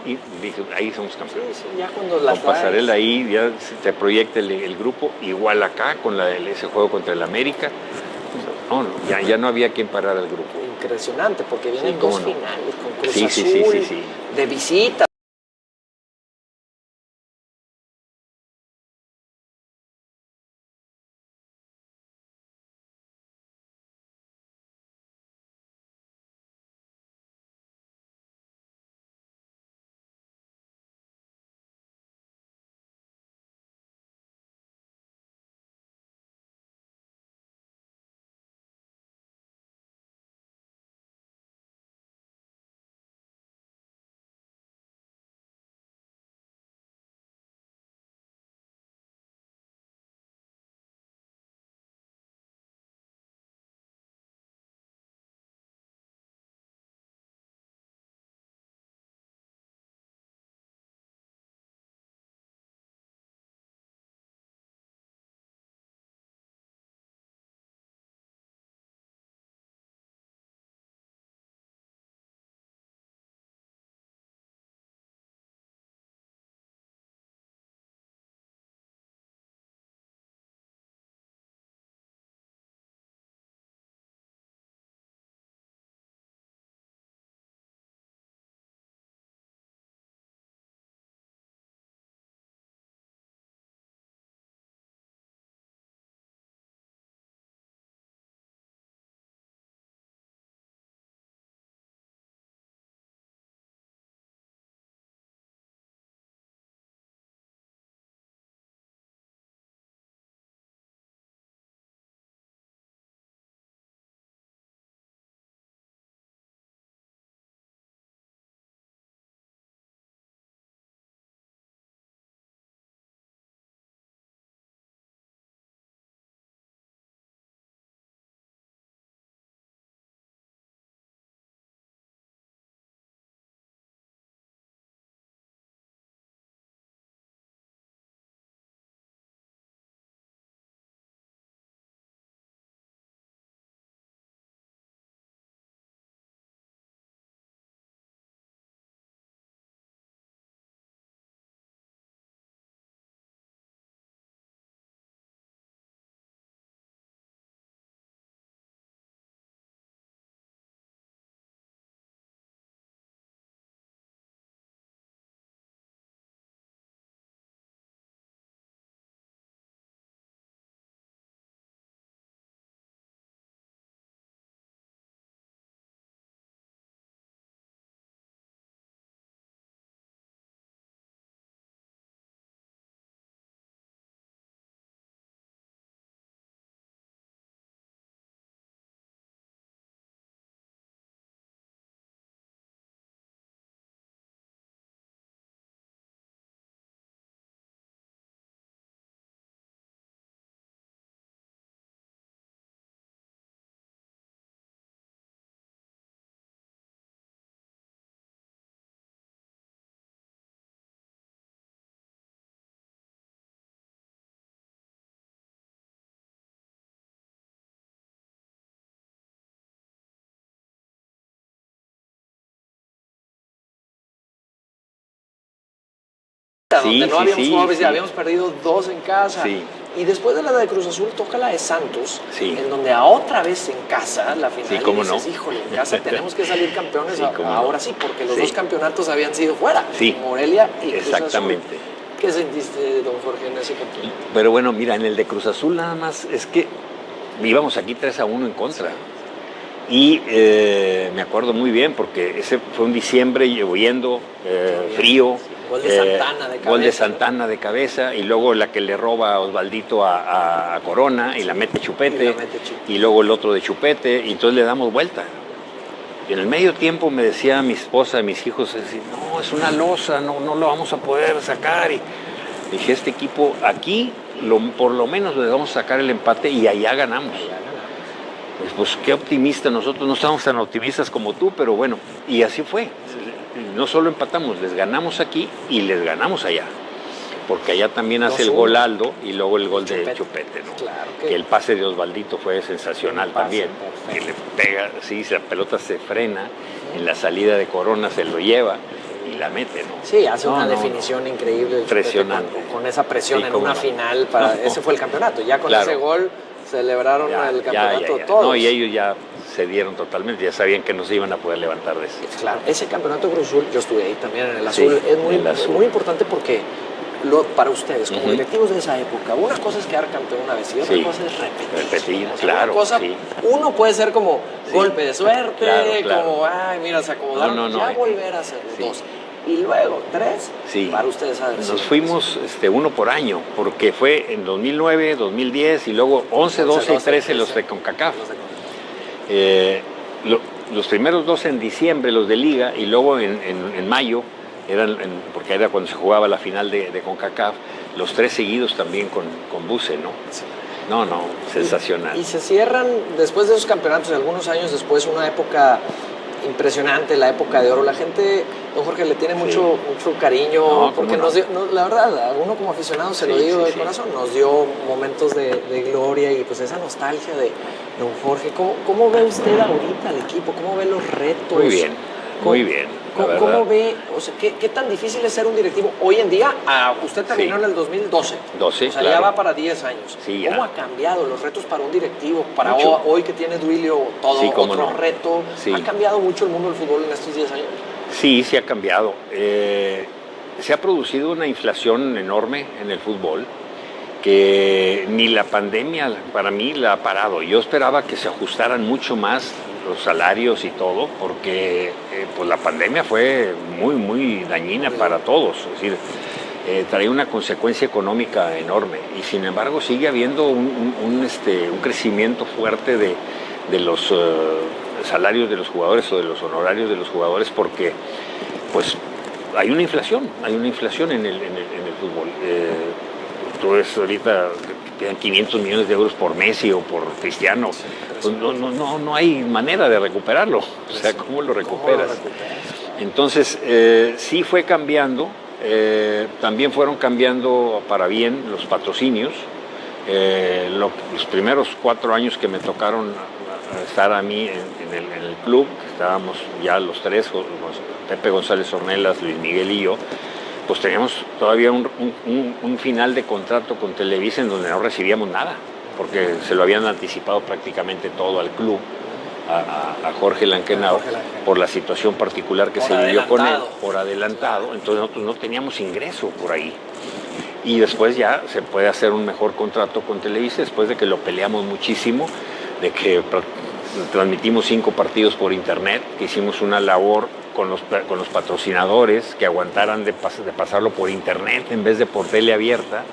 y dije, ahí somos campeones.
Sí, ya cuando la
con Pasarela ahí ya se proyecta el grupo, igual acá con ese juego contra el América. Ya no había quien parar al grupo.
Impresionante, porque vienen dos finales con Cruz Azul, de visita. Donde no habíamos jugado, habíamos perdido 2 en casa.
Sí.
Y después de la de Cruz Azul toca la de Santos,
sí,
en donde a otra vez en casa, la final,
sí, ¿cómo
dices,
no?
híjole, en casa tenemos que salir campeones,
sí,
ahora
no,
sí, porque los
sí,
2 campeonatos habían sido fuera,
sí,
Morelia y Cruz
exactamente.
Azul. ¿Qué sentiste, don Jorge, en ese campeonato?
Pero bueno, mira, en el de Cruz Azul nada más es que íbamos aquí 3-1 en contra. Y me acuerdo muy bien porque ese fue un diciembre lloviendo, frío.
Gol de Santana de cabeza.
Gol de Santana de cabeza y luego la que le roba a Osvaldito a Corona y la mete Chupete y luego el otro de Chupete y entonces le damos vuelta. Y en el medio tiempo me decía mi esposa, mis hijos, no, es una losa, no lo vamos a poder sacar. Y dije, este equipo aquí por lo menos le vamos a sacar el empate y allá ganamos. Pues qué optimista, nosotros no estamos tan optimistas como tú, pero bueno, y así fue. No solo empatamos, les ganamos aquí y les ganamos allá. porque allá también hace el
2-1.
gol Aldo y luego el gol de
Chupete.
Chupete, ¿no?
Claro
que el pase de Osvaldito fue sensacional
El pase,
también, que
perfecto.
le pega, sí, la pelota se frena, en la salida de Corona se lo lleva y la mete, ¿no?
Sí, hace una
No,
definición increíble. el
Impresionante.
Chupete con esa presión
Sí,
en
cómo
una
no.
final. Ese fue el campeonato. Ya con
Claro.
ese gol celebraron el campeonato todos.
No, y ellos ya se dieron totalmente, ya sabían que no se iban a poder levantar de eso.
Claro, ese campeonato Cruz Azul, yo estuve ahí también en el
Sí,
azul, es
en el azul.
muy importante porque para ustedes, como
Ujú.
directivos de esa época, una cosa es quedar campeón una vez y otra
Sí.
cosa es repetir.
Repetir,
O sea,
claro,
una cosa,
sí.
uno puede ser como
Sí.
golpe de suerte,
Claro.
como, ay, mira, se acomodaron,
No,
ya volver a hacerlo.
Sí.
2. Y luego 3,
Sí.
para ustedes haber sido.
Nos fuimos uno por año, porque fue en 2009, 2010 y luego 11, 12 y 13 los de CONCACAF.
Los de CONCACAF.
Los primeros dos en diciembre, los de Liga, y luego en mayo, porque era cuando se jugaba la final de CONCACAF, los 3 seguidos también con Buse, ¿no?
Sí.
No, sensacional.
Y se cierran, después de esos campeonatos, algunos años después, una época impresionante, la época de oro. La gente, don Jorge, le tiene mucho cariño,
No,
porque
¿cómo no?
nos dio, la verdad, a uno como aficionado, se lo
Sí,
digo
sí,
de
sí.
corazón, nos dio momentos de gloria y pues esa nostalgia de don Jorge. ¿Cómo ve usted ahorita al equipo? ¿Cómo ve los retos?
Muy bien, muy bien, la verdad.
¿Cómo ve, o sea, qué tan difícil es ser un directivo hoy en día? Usted terminó
Sí.
en el 2012.
12,
o sea,
claro.
ya va para 10 años.
Sí, ya.
¿Cómo ha cambiado los retos para un directivo? Para
Mucho.
hoy que tiene Duilio todo
Sí, cómo
otro
no.
reto.
Sí.
¿Ha cambiado mucho el mundo del fútbol en estos 10 años?
Sí, sí ha cambiado. Se ha producido una inflación enorme en el fútbol que ni la pandemia para mí la ha parado. Yo esperaba que se ajustaran mucho más los salarios y todo, porque pues la pandemia fue muy dañina para todos. Es decir, trae una consecuencia económica enorme y sin embargo sigue habiendo un crecimiento fuerte de los salarios de los jugadores o de los honorarios de los jugadores, porque pues hay una inflación en el fútbol. Tú ves ahorita que quedan 500 millones de euros por Messi o por Cristiano, pues no hay manera de recuperarlo. O sea, ¿cómo lo recuperas? Entonces, sí fue cambiando, también fueron cambiando para bien los patrocinios. Los primeros 4 años que me tocaron estar a mí en el club, que estábamos ya los 3, Pepe González Ornelas, Luis Miguel y yo, pues teníamos todavía un final de contrato con Televisa en donde no recibíamos nada, porque se lo habían anticipado prácticamente todo al club, a Jorge Lankenau, por la situación particular que se vivió con él, por adelantado. Entonces nosotros no teníamos ingreso por ahí. Y después ya se puede hacer un mejor contrato con Televisa, después de que lo peleamos muchísimo, de que transmitimos 5 partidos por internet, que hicimos una labor con los patrocinadores que aguantaran de pasarlo por internet en vez de por tele abierta,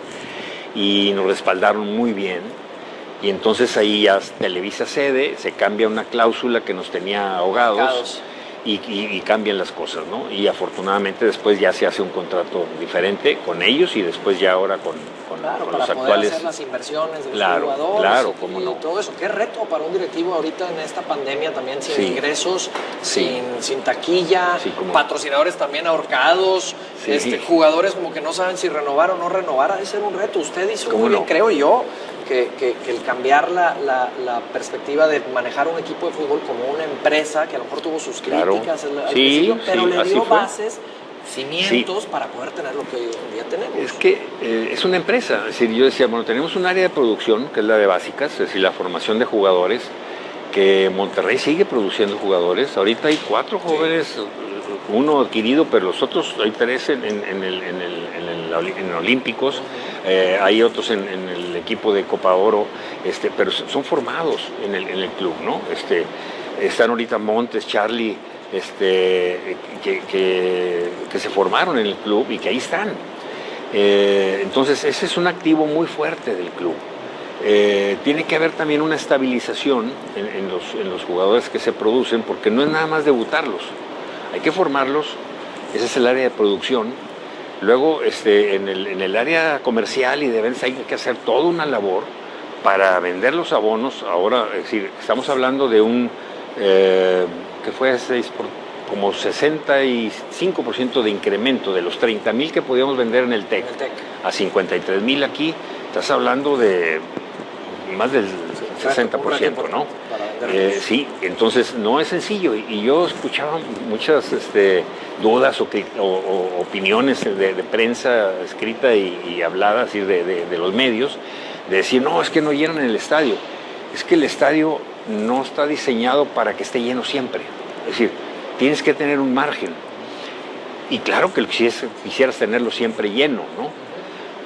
y nos respaldaron muy bien. Y entonces ahí ya Televisa cede, se cambia una cláusula que nos tenía ahogados. Y cambian las cosas, ¿no? Y afortunadamente después ya se hace un contrato diferente con ellos y después ya ahora con los
para
actuales.
Poder hacer las inversiones de los
Claro,
jugadores.
claro, cómo
y
no.
todo eso. Qué reto para un directivo ahorita en esta pandemia también, sin
Sí.
ingresos,
Sí.
sin taquilla,
Sí, cómo no.
patrocinadores también ahorcados,
Sí.
Jugadores como que no saben si renovar o no renovar. Ha de ser un reto. Usted hizo
¿Cómo
muy bien,
no?
creo yo, que el cambiar la perspectiva de manejar un equipo de fútbol como una empresa, que a lo mejor tuvo sus
Claro.
críticas al
Sí,
principio, pero
sí,
le
así
dio
fue.
bases, cimientos para poder tener lo que hoy en día tenemos.
Es que es una empresa. Es decir, yo decía, bueno, tenemos un área de producción, que es la de básicas, es decir, la formación de jugadores, que Monterrey sigue produciendo jugadores. Ahorita hay 4 jóvenes, uno adquirido, pero los otros, hay 3 en Olímpicos, hay otros en el equipo de Copa Oro, pero son formados en el club, ¿no? Están ahorita Montes, Charlie, que se formaron en el club y que ahí están. Entonces ese es un activo muy fuerte del club. Tiene que haber también una estabilización en los jugadores que se producen, porque no es nada más debutarlos, hay que formarlos. Ese es el área de producción. Luego en el área comercial y de ventas hay que hacer toda una labor para vender los abonos. Ahora, es decir, estamos hablando de que fue 6 por como 65% de incremento de los 30,000 que podíamos vender en el TEC a 53,000 aquí. Estás hablando de más del 60%, ¿no? Sí, entonces no es sencillo. Y yo escuchaba muchas dudas o opiniones de prensa escrita y hablada, así de los medios, de decir, no, es que no llenan el estadio. Es que el estadio no está diseñado para que esté lleno siempre. Es decir, tienes que tener un margen. Y claro que quisieras tenerlo siempre lleno, ¿no?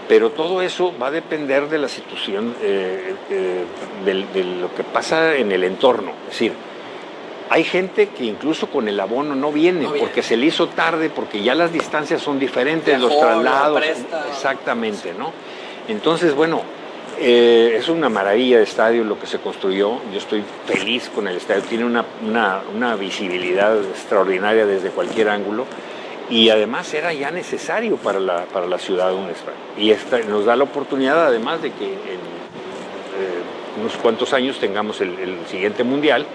Pero todo eso va a depender de la situación, de lo que pasa en el entorno. Es decir, hay gente que incluso con el abono no viene porque se le hizo tarde, porque ya las distancias son diferentes, los traslados. Exactamente, ¿no? Entonces, bueno, es una maravilla de estadio lo que se construyó. Yo estoy feliz con el estadio. Tiene una visibilidad extraordinaria desde cualquier ángulo. Y además era ya necesario para la ciudad un estadio. Y nos da la oportunidad, además, de que en unos cuantos años tengamos el siguiente mundial,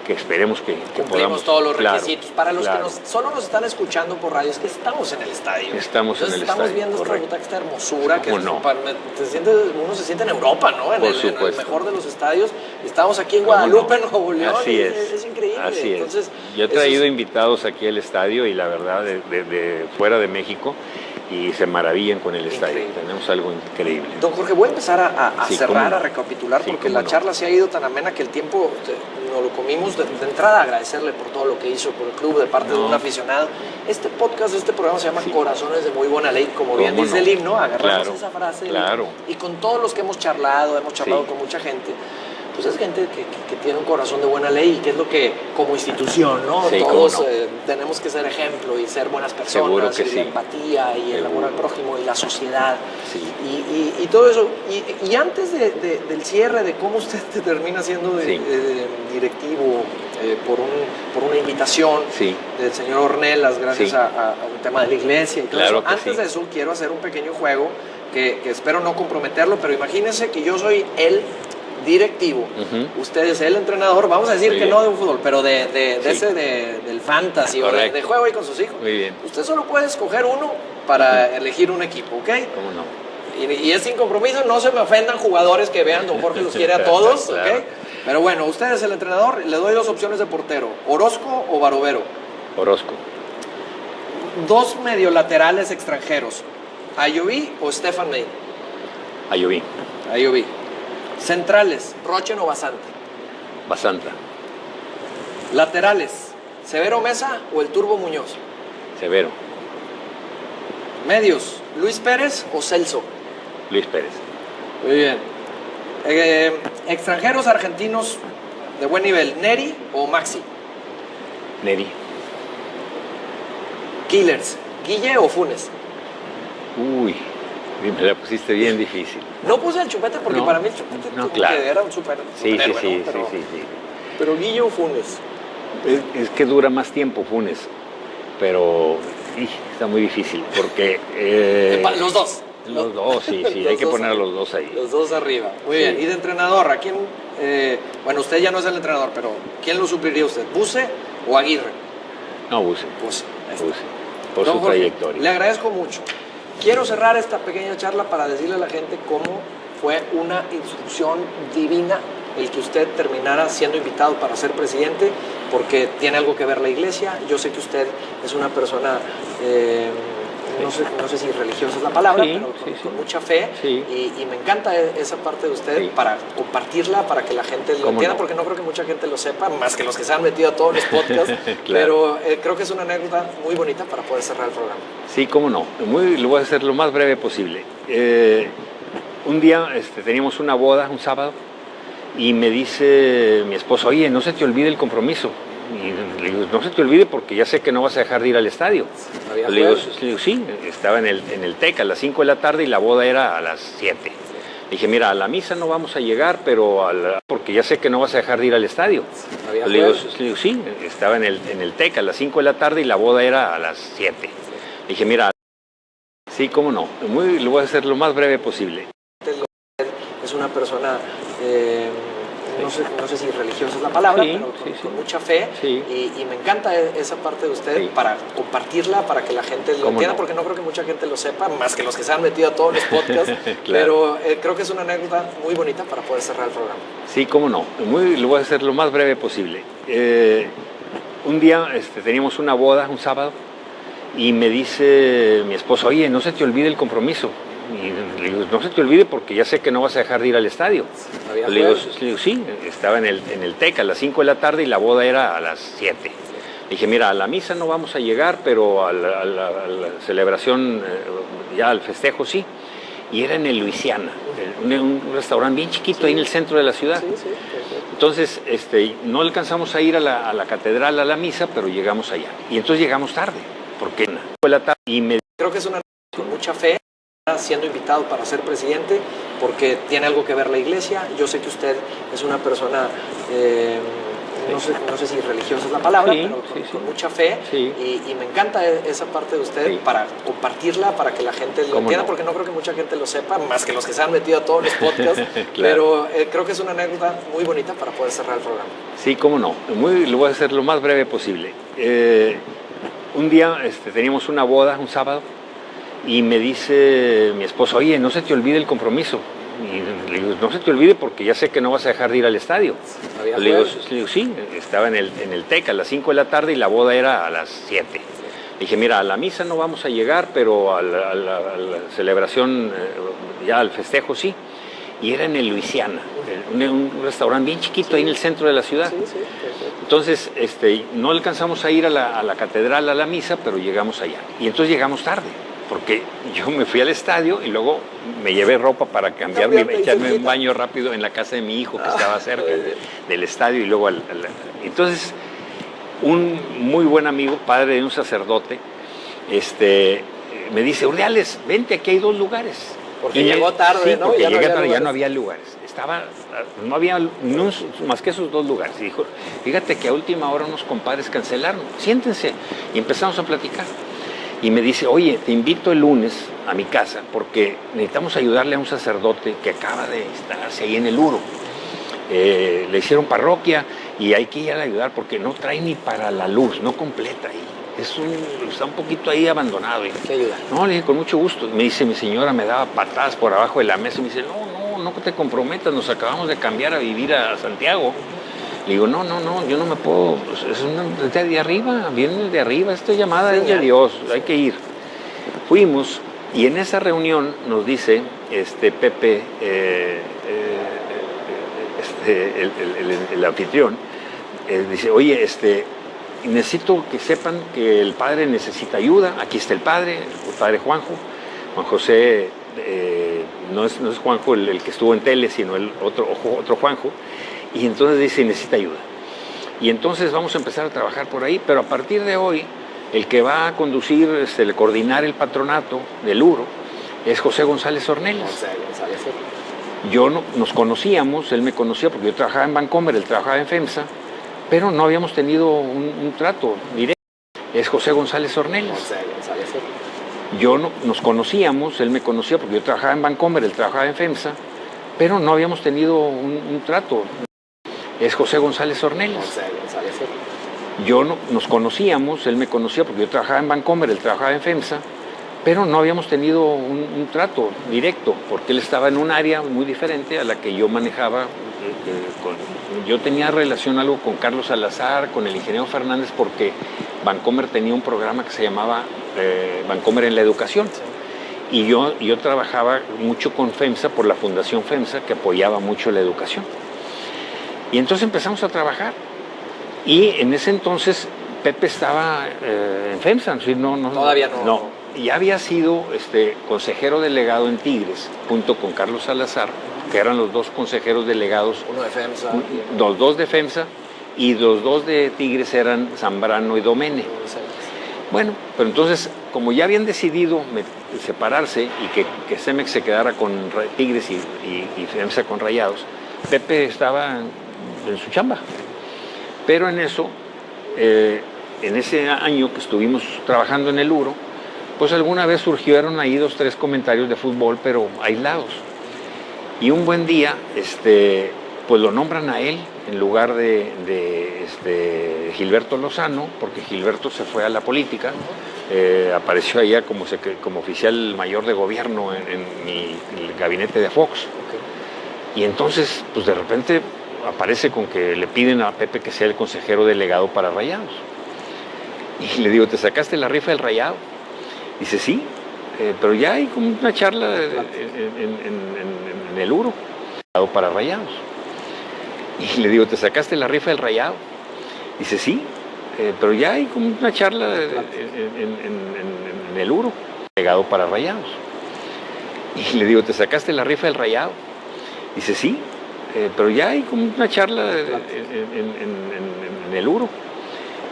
que esperemos que
cumplimos
podamos.
todos los requisitos.
Claro,
para los
claro.
que solo nos están escuchando por radio, es que estamos en el estadio.
Estamos en el
estamos
estadio,
viendo
correcto.
esta hermosura que
¿Cómo no?
uno se siente en Europa, ¿no? En el mejor de los estadios. Estamos aquí en Guadalupe,
no?
Nuevo León.
Así
es increíble.
Así es.
Entonces,
yo he traído invitados aquí al estadio y la verdad de fuera de México y se maravillan con el estadio. Tenemos algo increíble.
Don Jorge, voy a empezar a cerrar, a recapitular,
Sí,
porque la charla se ha ido tan amena que el tiempo nos lo comimos. De entrada, agradecerle por todo lo que hizo por el club de parte de un aficionado. Este podcast, este programa se llama Corazones de Muy Buena Ley, como bien dice el himno, agarramos esa frase. Y con todos los que hemos charlado con mucha gente. Pues es gente que tiene un corazón de buena ley y que es lo que como institución, ¿no?
Sí,
todos tenemos que ser ejemplo y ser buenas personas.
Seguro que
y la empatía y el amor al prójimo y la sociedad.
Sí.
Y todo eso. Y antes del cierre de cómo usted termina siendo directivo por una invitación del señor Ornelas, gracias a un tema de la iglesia y todo eso. Antes de eso quiero hacer un pequeño juego que espero no comprometerlo, pero imagínense que yo soy el directivo, usted es el entrenador, vamos a decir
Muy
que
bien.
no de un fútbol, pero del fantasy o de juego ahí con sus hijos.
Muy bien.
Usted solo puede escoger uno para elegir un equipo, ¿ok?
¿Cómo no?
Y es sin compromiso, no se me ofendan jugadores que vean, don Jorge los quiere a todos,
Claro.
¿ok? Pero bueno, usted es el entrenador, le doy dos opciones de portero, Orozco o Barovero.
Orozco.
Dos mediolaterales extranjeros, Ayoví o Stefan May.
Ayoví.
Ayoví. Centrales, Rochen o Basanta.
Basanta.
Laterales, Severo Mesa o el Turbo Muñoz.
Severo.
Medios, Luis Pérez o Celso.
Luis Pérez.
Muy bien. Extranjeros argentinos de buen nivel, Neri o Maxi.
Neri.
Killers, Guille o Funes.
Uy, me la pusiste bien difícil.
No puse el Chupete porque
No,
para mí el Chupete
no,
como
claro.
que era un superhéroe,
Sí,
¿no?
sí.
Pero Guille o Funes.
Es que dura más tiempo Funes, pero está muy difícil porque...
Los dos.
Los dos, sí,
Los
hay que
dos
poner a
ahí.
los dos ahí.
Los dos arriba. Muy bien. Y de entrenador, ¿a quién? Bueno, usted ya no es el entrenador, pero ¿quién lo supliría usted? ¿Buse o Aguirre?
No, Buse.
Buse.
Por
Don
su
Jorge,
trayectoria.
le agradezco mucho. Quiero cerrar esta pequeña charla para decirle a la gente cómo fue una instrucción divina el que usted terminara siendo invitado para ser presidente, porque tiene algo que ver la iglesia. Yo sé que usted es una persona, no sé si religiosa es la palabra, pero con mucha fe.
Sí.
Y me encanta esa parte de usted para compartirla, para que la gente lo entienda, porque no creo que mucha gente lo sepa, más que los que se han metido a todos los podcasts. Pero creo que es una anécdota muy bonita para poder cerrar el programa.
Sí, cómo no. Lo voy a hacer lo más breve posible. Un día teníamos una boda, un sábado, y me dice mi esposo, oye, no se te olvide el compromiso. Y le digo, no se te olvide porque ya sé que no vas a dejar de ir al estadio. Le digo, sí, estaba en el TEC a las 5 de la tarde y la boda era a las 7. Le dije, mira, a la misa no vamos a llegar, pero porque ya sé que no vas a dejar de ir al estadio. Le digo, sí, estaba en el TEC a las 5 de la tarde y la boda era a las 7. Le dije, mira, sí, cómo no, lo voy a hacer lo más breve posible.
Es una persona no sé si religiosa es la palabra,
Sí,
pero
sí,
con
sí.
mucha fe.
Sí.
Y me encanta esa parte de usted
Sí.
para compartirla, para que la gente lo
¿Cómo
entienda,
no?
porque no creo que mucha gente lo sepa, más que los que se han metido a todos los podcasts.
Claro.
Pero creo que es una anécdota muy bonita para poder cerrar el programa.
Sí, cómo no. Lo voy a hacer lo más breve posible. Un día teníamos una boda, un sábado, y me dice mi esposa, oye, no se te olvide el compromiso. Y le digo, no se te olvide porque ya sé que no vas a dejar de ir al estadio. Le digo, sí, estaba en el TEC a las 5 de la tarde y la boda era a las 7. Le dije, mira, a la misa no vamos a llegar, pero a la celebración, ya al festejo sí. Y era en el Luisiana, un restaurante bien chiquito ahí en el centro de la ciudad.
Sí.
Entonces, no alcanzamos a ir a la catedral, a la misa, pero llegamos allá. Y entonces llegamos tarde, porque fue la tarde y me...
Creo que es una con mucha fe, siendo invitado para ser presidente, porque tiene algo que ver la iglesia. Yo sé que usted es una persona, no sé si religiosa es la palabra,
Sí,
pero
sí.
con mucha fe.
Sí.
Y me encanta esa parte de usted
Sí.
para compartirla, para que la gente lo
¿Cómo
entienda,
no?
porque no creo que mucha gente lo sepa, más que los que se han metido a todos los podcasts.
Claro.
Pero creo que es una anécdota muy bonita para poder cerrar el programa.
Sí, cómo no. Lo voy a hacer lo más breve posible. Un día teníamos una boda, un sábado, y me dice mi esposa, oye, no se te olvide el compromiso. Y le digo, no se te olvide porque ya sé que no vas a dejar de ir al estadio. Le digo, sí, estaba en el TEC a las 5 de la tarde y la boda era a las 7. Le dije, mira, a la misa no vamos a llegar, pero a la celebración, ya al festejo sí. Y era en el Luisiana, un restaurante bien chiquito ahí en el centro de la ciudad.
Sí.
Entonces, no alcanzamos a ir a la catedral, a la misa, pero llegamos allá. Y entonces llegamos tarde, porque yo me fui al estadio y luego me llevé ropa para cambiarme, echarme un baño rápido en la casa de mi hijo, que estaba cerca del estadio, y luego Entonces, un muy buen amigo, padre de un sacerdote, me dice, Urdiales, vente, aquí hay 2 lugares.
Porque llegó tarde,
sí,
¿no?
porque
Ya no
llegué
había
tarde, ya
lugares.
no había lugares. No había más que esos 2 lugares. Y dijo, fíjate que a última hora unos compadres cancelaron, siéntense. Y empezamos a platicar. Y me dice, oye, te invito el lunes a mi casa porque necesitamos ayudarle a un sacerdote que acaba de instalarse ahí en el Uro. Le hicieron parroquia y hay que ir a ayudar porque no trae ni para la luz, no completa ahí. Está un poquito ahí abandonado.
¿Qué ayuda?
No, le dije, con mucho gusto. Me dice, mi señora me daba patadas por abajo de la mesa y me dice, no te comprometas, nos acabamos de cambiar a vivir a Santiago. Le digo, no, yo no me puedo, es de arriba, viene de arriba, esta llamada es de Dios, hay que ir. Fuimos y en esa reunión nos dice Pepe, el anfitrión, dice, oye, necesito que sepan que el padre necesita ayuda, aquí está el padre Juanjo, Juan José, no es Juanjo el que estuvo en tele, sino el otro Juanjo, y entonces dice, necesita ayuda. Y entonces vamos a empezar a trabajar por ahí, pero a partir de hoy, el que va a conducir, coordinar el patronato del Uro, es José González Ornelas. Nos conocíamos, él me conocía porque yo trabajaba en Vancomer, él trabajaba en FEMSA, pero no habíamos tenido un trato directo. Es José González Ornelas. Nos conocíamos, él me conocía porque yo trabajaba en Vancomer, él trabajaba en FEMSA, pero no habíamos tenido un trato. Es José González Ornelas. Nos conocíamos, él me conocía porque yo trabajaba en Vancomer, él trabajaba en FEMSA, pero no habíamos tenido un trato directo, porque él estaba en un área muy diferente a la que yo manejaba. Yo tenía relación algo con Carlos Salazar, con el ingeniero Fernández, porque Vancomer tenía un programa que se llamaba Vancomer en la educación. Y yo trabajaba mucho con FEMSA, por la Fundación FEMSA, que apoyaba mucho la educación. Y entonces empezamos a trabajar. Y en ese entonces Pepe estaba en FEMSA.
Todavía no.
No, ya había sido consejero delegado en Tigres, junto con Carlos Salazar, que eran los 2 consejeros delegados.
Uno de FEMSA.
Los 2 de FEMSA, y los 2 de Tigres eran Zambrano y Domene. Bueno, pero entonces, como ya habían decidido separarse y que Cemex se quedara con Tigres y FEMSA con Rayados, Pepe estaba en su chamba. Pero en eso, en ese año que estuvimos trabajando en el Uro, pues alguna vez surgieron ahí 2 o 3 comentarios de fútbol, pero aislados. Y un buen día, pues lo nombran a él en lugar de Gilberto Lozano, porque Gilberto se fue a la política, apareció allá como oficial mayor de gobierno en el gabinete de Fox. Y entonces, pues de repente aparece con que le piden a Pepe que sea el consejero delegado para Rayados. Y le digo, ¿te sacaste la rifa del Rayado? Dice, sí, pero ya hay como una charla en el Uro para Rayados. Y le digo, ¿te sacaste la rifa del Rayado? Dice, sí, pero ya hay como una charla en el Uro, delegado para Rayados. Y le digo, ¿te sacaste la rifa del Rayado? Dice, sí, pero ya hay como una charla en el Uro.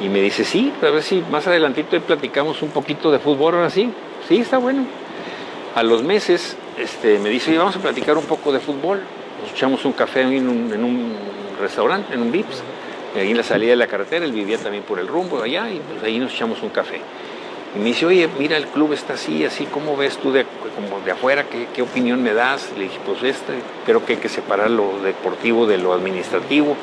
Y me dice, sí, a ver si más adelantito platicamos un poquito de fútbol, ahora sí. Sí, está bueno. A los meses me dice, oye, vamos a platicar un poco de fútbol. Nos echamos un café en un restaurante, en un Vips, ahí en la salida de la carretera. Él vivía también por el rumbo allá y pues ahí nos echamos un café. Y me dice, oye, mira, el club está así, ¿cómo ves tú como de afuera? ¿Qué opinión me das? Le dije, pues creo que hay que separar lo deportivo de lo administrativo,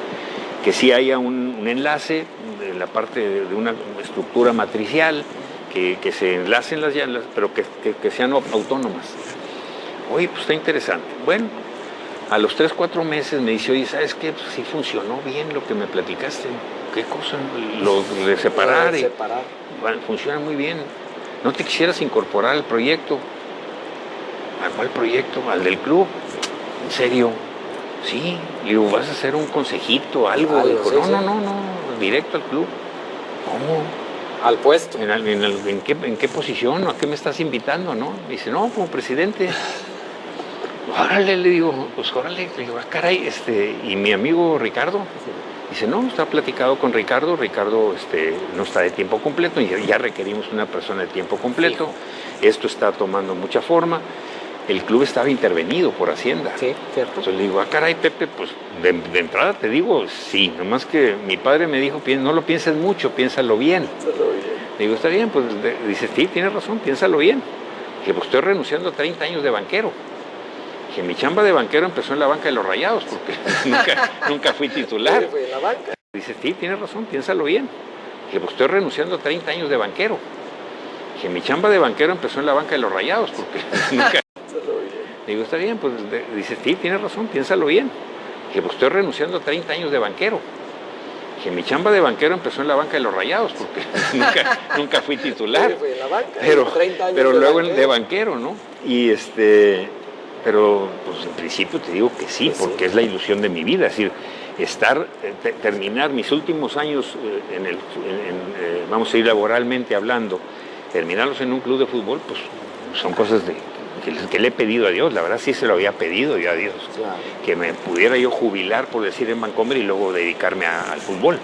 que sí haya un enlace de la parte de una estructura matricial, que se enlacen las llaves, pero que sean autónomas. Oye, pues está interesante. Bueno, a los 3-4 meses me dice, oye, ¿sabes qué? Pues sí funcionó bien lo que me platicaste. ¿Qué cosa? Lo de separar. Bueno, funciona muy bien. ¿No te quisieras incorporar al proyecto? ¿A cuál proyecto? ¿Al del club? ¿En serio? Sí. Le digo, ¿vas a hacer un consejito, algo? Dijo,
sí,
no, directo al club. ¿Cómo?
Al puesto.
¿En qué posición? ¿A qué me estás invitando? ¿No? Dice, no, como presidente. Órale, le digo, pues órale. Le digo, caray, y mi amigo Ricardo. Dice, no, está platicado con Ricardo. Ricardo no está de tiempo completo. Y ya requerimos una persona de tiempo completo. Sí. Esto está tomando mucha forma. El club estaba intervenido por Hacienda.
Sí, cierto.
Entonces le digo, caray, Pepe, pues de entrada te digo, sí, nomás que mi padre me dijo, no lo pienses mucho, piénsalo bien. Le digo, está bien, pues dice, sí, tienes razón, piénsalo bien. Dije, pues estoy renunciando a 30 años de banquero. Dije, mi chamba de banquero empezó en la banca de los Rayados, porque nunca fui titular.
¿En la banca?
Dice, sí, tienes razón, piénsalo bien. Dije, pues estoy renunciando a 30 años de banquero. Dije, mi chamba de banquero empezó en la banca de los Rayados, porque nunca... Digo, está bien, pues dice, sí, tienes razón, piénsalo bien. Dije, pues estoy renunciando a 30 años de banquero. Dije, mi chamba de banquero empezó en la banca de los Rayados, porque nunca fui titular.
Sí, en la banca,
pero luego de banquero, ¿no? Y pero pues en principio te digo que sí, porque es la ilusión de mi vida, es decir, terminar mis últimos años, vamos a ir laboralmente hablando, terminarlos en un club de fútbol, pues son cosas que le he pedido a Dios, la verdad sí se lo había pedido yo a Dios, claro. Que me pudiera yo jubilar, por decir, en Vancomer y luego dedicarme al fútbol,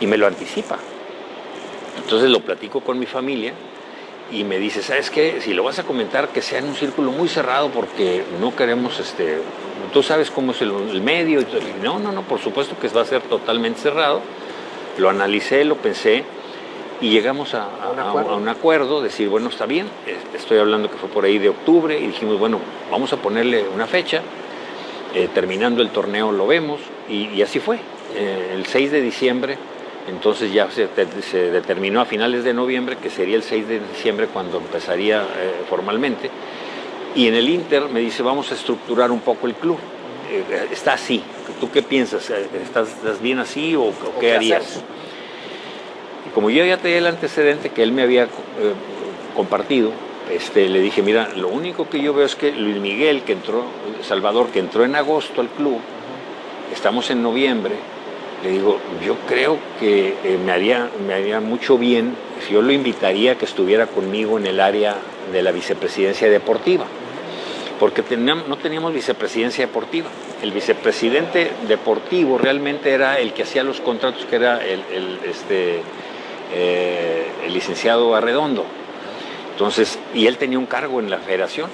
y me lo anticipa. Entonces lo platico con mi familia y me dice, ¿sabes qué? Si lo vas a comentar, que sea en un círculo muy cerrado, porque no queremos, tú sabes cómo es el medio, y no, por supuesto que va a ser totalmente cerrado. Lo analicé, lo pensé, y llegamos a un acuerdo, decir, bueno, está bien, estoy hablando que fue por ahí de octubre, y dijimos, bueno, vamos a ponerle una fecha, terminando el torneo lo vemos, y así fue. El 6 de diciembre, entonces ya se determinó a finales de noviembre, que sería el 6 de diciembre cuando empezaría formalmente, y en el Inter me dice, vamos a estructurar un poco el club. Está así, ¿tú qué piensas? ¿Estás bien así o qué harías? Hacer? Y como yo ya tenía el antecedente que él me había compartido, le dije, mira, lo único que yo veo es que Luis Miguel, Salvador, que entró en agosto al club, estamos en noviembre, le digo, yo creo que me haría mucho bien si yo lo invitaría a que estuviera conmigo en el área de la vicepresidencia deportiva, porque no teníamos vicepresidencia deportiva. El vicepresidente deportivo realmente era el que hacía los contratos, que era el licenciado Arredondo. Entonces, y él tenía un cargo en la federación.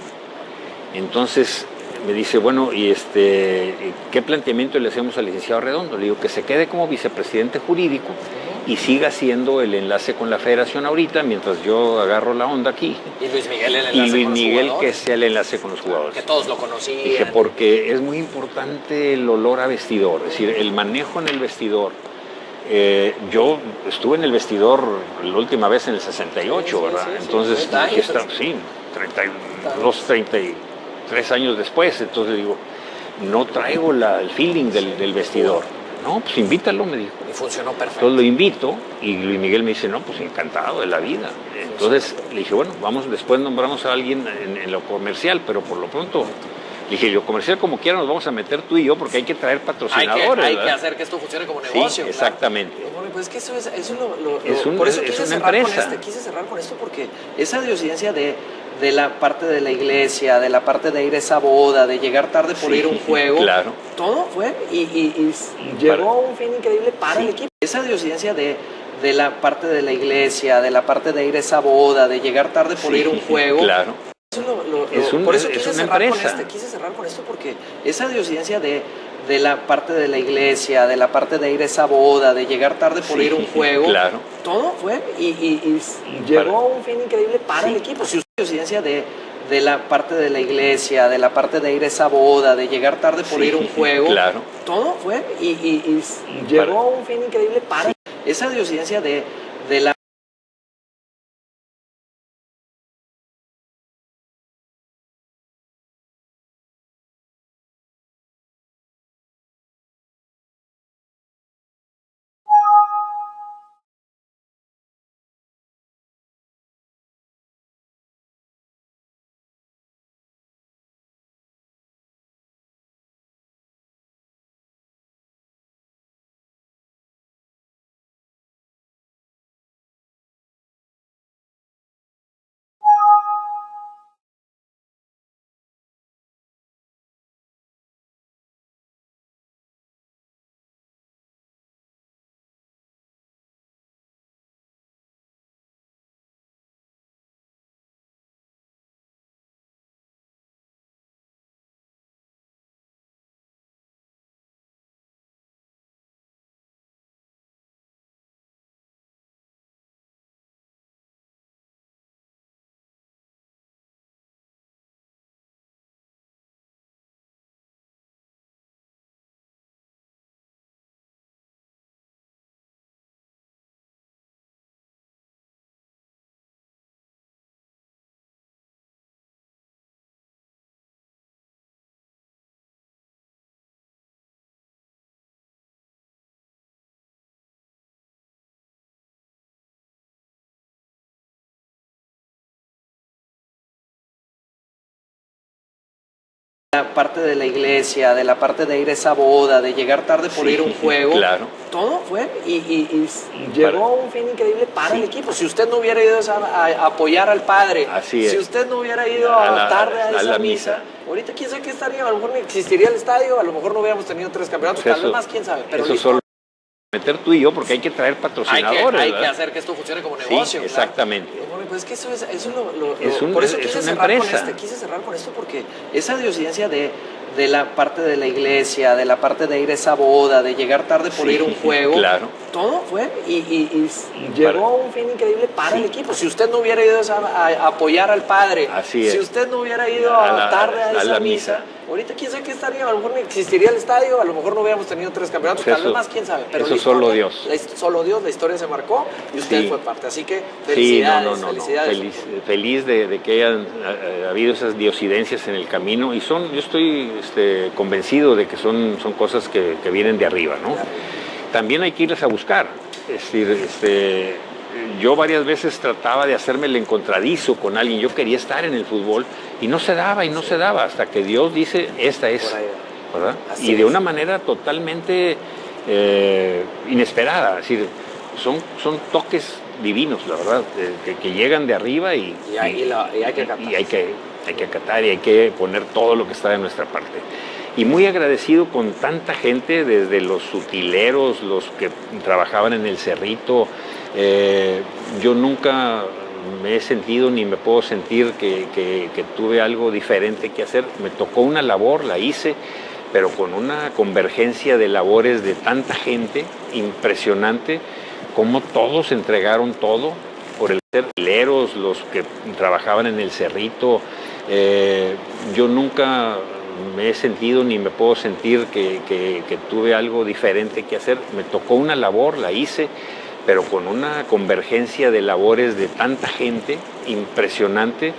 Entonces me dice, bueno, ¿y ¿qué planteamiento le hacemos al licenciado Arredondo? Le digo que se quede como vicepresidente jurídico y siga siendo el enlace con la federación ahorita, mientras yo agarro la onda aquí.
Y Luis Miguel el enlace
Y Luis
con los
Miguel
jugadores.
que sea el enlace con los jugadores.
Que todos lo conocían.
Dije, porque es muy importante el olor a vestidor, es decir, el manejo en el vestidor. Yo estuve en el vestidor la última vez en el 68,
Sí,
¿verdad?
sí, sí,
Entonces,
30 años.
sí, 32, 33 años después, entonces digo, no traigo el feeling del vestidor. No, pues invítalo, me dijo.
Y funcionó perfecto.
Entonces lo invito y Luis Miguel me dice, no, pues encantado de la vida. Entonces le dije, bueno, después nombramos a alguien en lo comercial, pero por lo pronto, le dije, lo comercial como quiera nos vamos a meter tú y yo porque hay que traer patrocinadores.
Hay que
¿verdad?
hacer que esto funcione como
Sí,
negocio.
exactamente.
Claro. Bueno, pues es que eso es
Por eso
quise
es una
cerrar
empresa.
quise cerrar con esto porque esa diosidencia de la parte de la iglesia, de la parte de ir a esa boda, de llegar tarde por ir a un juego,
claro.
todo fue y llegó a un fin increíble para el equipo. Esa diosidencia de la parte de la iglesia, de la parte de ir a esa boda, de llegar tarde por ir a un juego,
Claro.
Por eso
es
quise
una
cerrar
empresa.
quise cerrar con esto porque esa diosidencia de la parte de la iglesia, de la parte de ir a esa boda, de llegar tarde por ir a un juego,
Claro.
todo fue y llegó a un fin increíble para el equipo. Si usted diosidencia de la parte de la iglesia, de la parte de ir a esa boda, de llegar tarde por ir a un juego,
Claro.
todo fue y llegó a un fin increíble para esa diosidencia de la parte de la iglesia, de la parte de ir a esa boda, de llegar tarde por ir a un juego,
Claro.
todo fue y llegó a un fin increíble para el equipo. Si usted no hubiera ido a apoyar al padre,
Así es.
si usted no hubiera ido tarde a esa misa, ahorita quién sabe qué estaría, a lo mejor no existiría el estadio, a lo mejor no hubiéramos tenido 3 campeonatos,
Pues
tal vez más, quién sabe. Pero
eso solo meter tú y yo porque hay que traer patrocinadores.
hay que
¿verdad?
hacer que esto funcione como
Sí,
negocio.
exactamente.
Claro. Bueno, pues es que eso
Es
por eso
es
quise
una
cerrar
empresa.
quise cerrar con esto porque esa diosidencia de la parte de la iglesia, de la parte de ir a esa boda, de llegar tarde por ir a un juego,
Claro.
todo fue y llegó a un fin increíble para el equipo. Si usted no hubiera ido a apoyar al padre,
Así es.
si usted no hubiera ido tarde a esa
la
misa, ahorita quién sabe qué estaría, a lo mejor no existiría el estadio, a lo mejor no hubiéramos tenido 3 campeonatos,
Pues
tal vez más, quién sabe. Pero
eso
la
solo
historia-
Dios.
Solo Dios, la historia se marcó y usted
Sí.
fue parte. Así que
Sí,
felicidades,
no.
felicidades.
Feliz de que hayan habido esas diosidencias en el camino y yo estoy convencido de que son cosas que vienen de arriba, ¿no?
Claro.
También hay que irlas a buscar. Es decir, yo varias veces trataba de hacerme el encontradizo con alguien. Yo quería estar en el fútbol y no se daba hasta que Dios dice, esta es,
Por ahí va.
¿verdad?
Así
Y de
es.
una manera totalmente inesperada. Es decir, son toques divinos, la verdad, que llegan de arriba y
hay que acatar.
y hay que acatar y hay que poner todo lo que está de nuestra parte. Y muy agradecido con tanta gente, desde los utileros, los que trabajaban en el cerrito. Yo nunca me he sentido ni me puedo sentir que tuve algo diferente que hacer. Me tocó una labor, la hice, pero con una convergencia de labores de tanta gente impresionante, cómo todos entregaron todo por el ser hileros, los que trabajaban en el Cerrito. Yo nunca me he sentido ni me puedo sentir que tuve algo diferente que hacer. Me tocó una labor, la hice, pero con una convergencia de labores de tanta gente impresionante,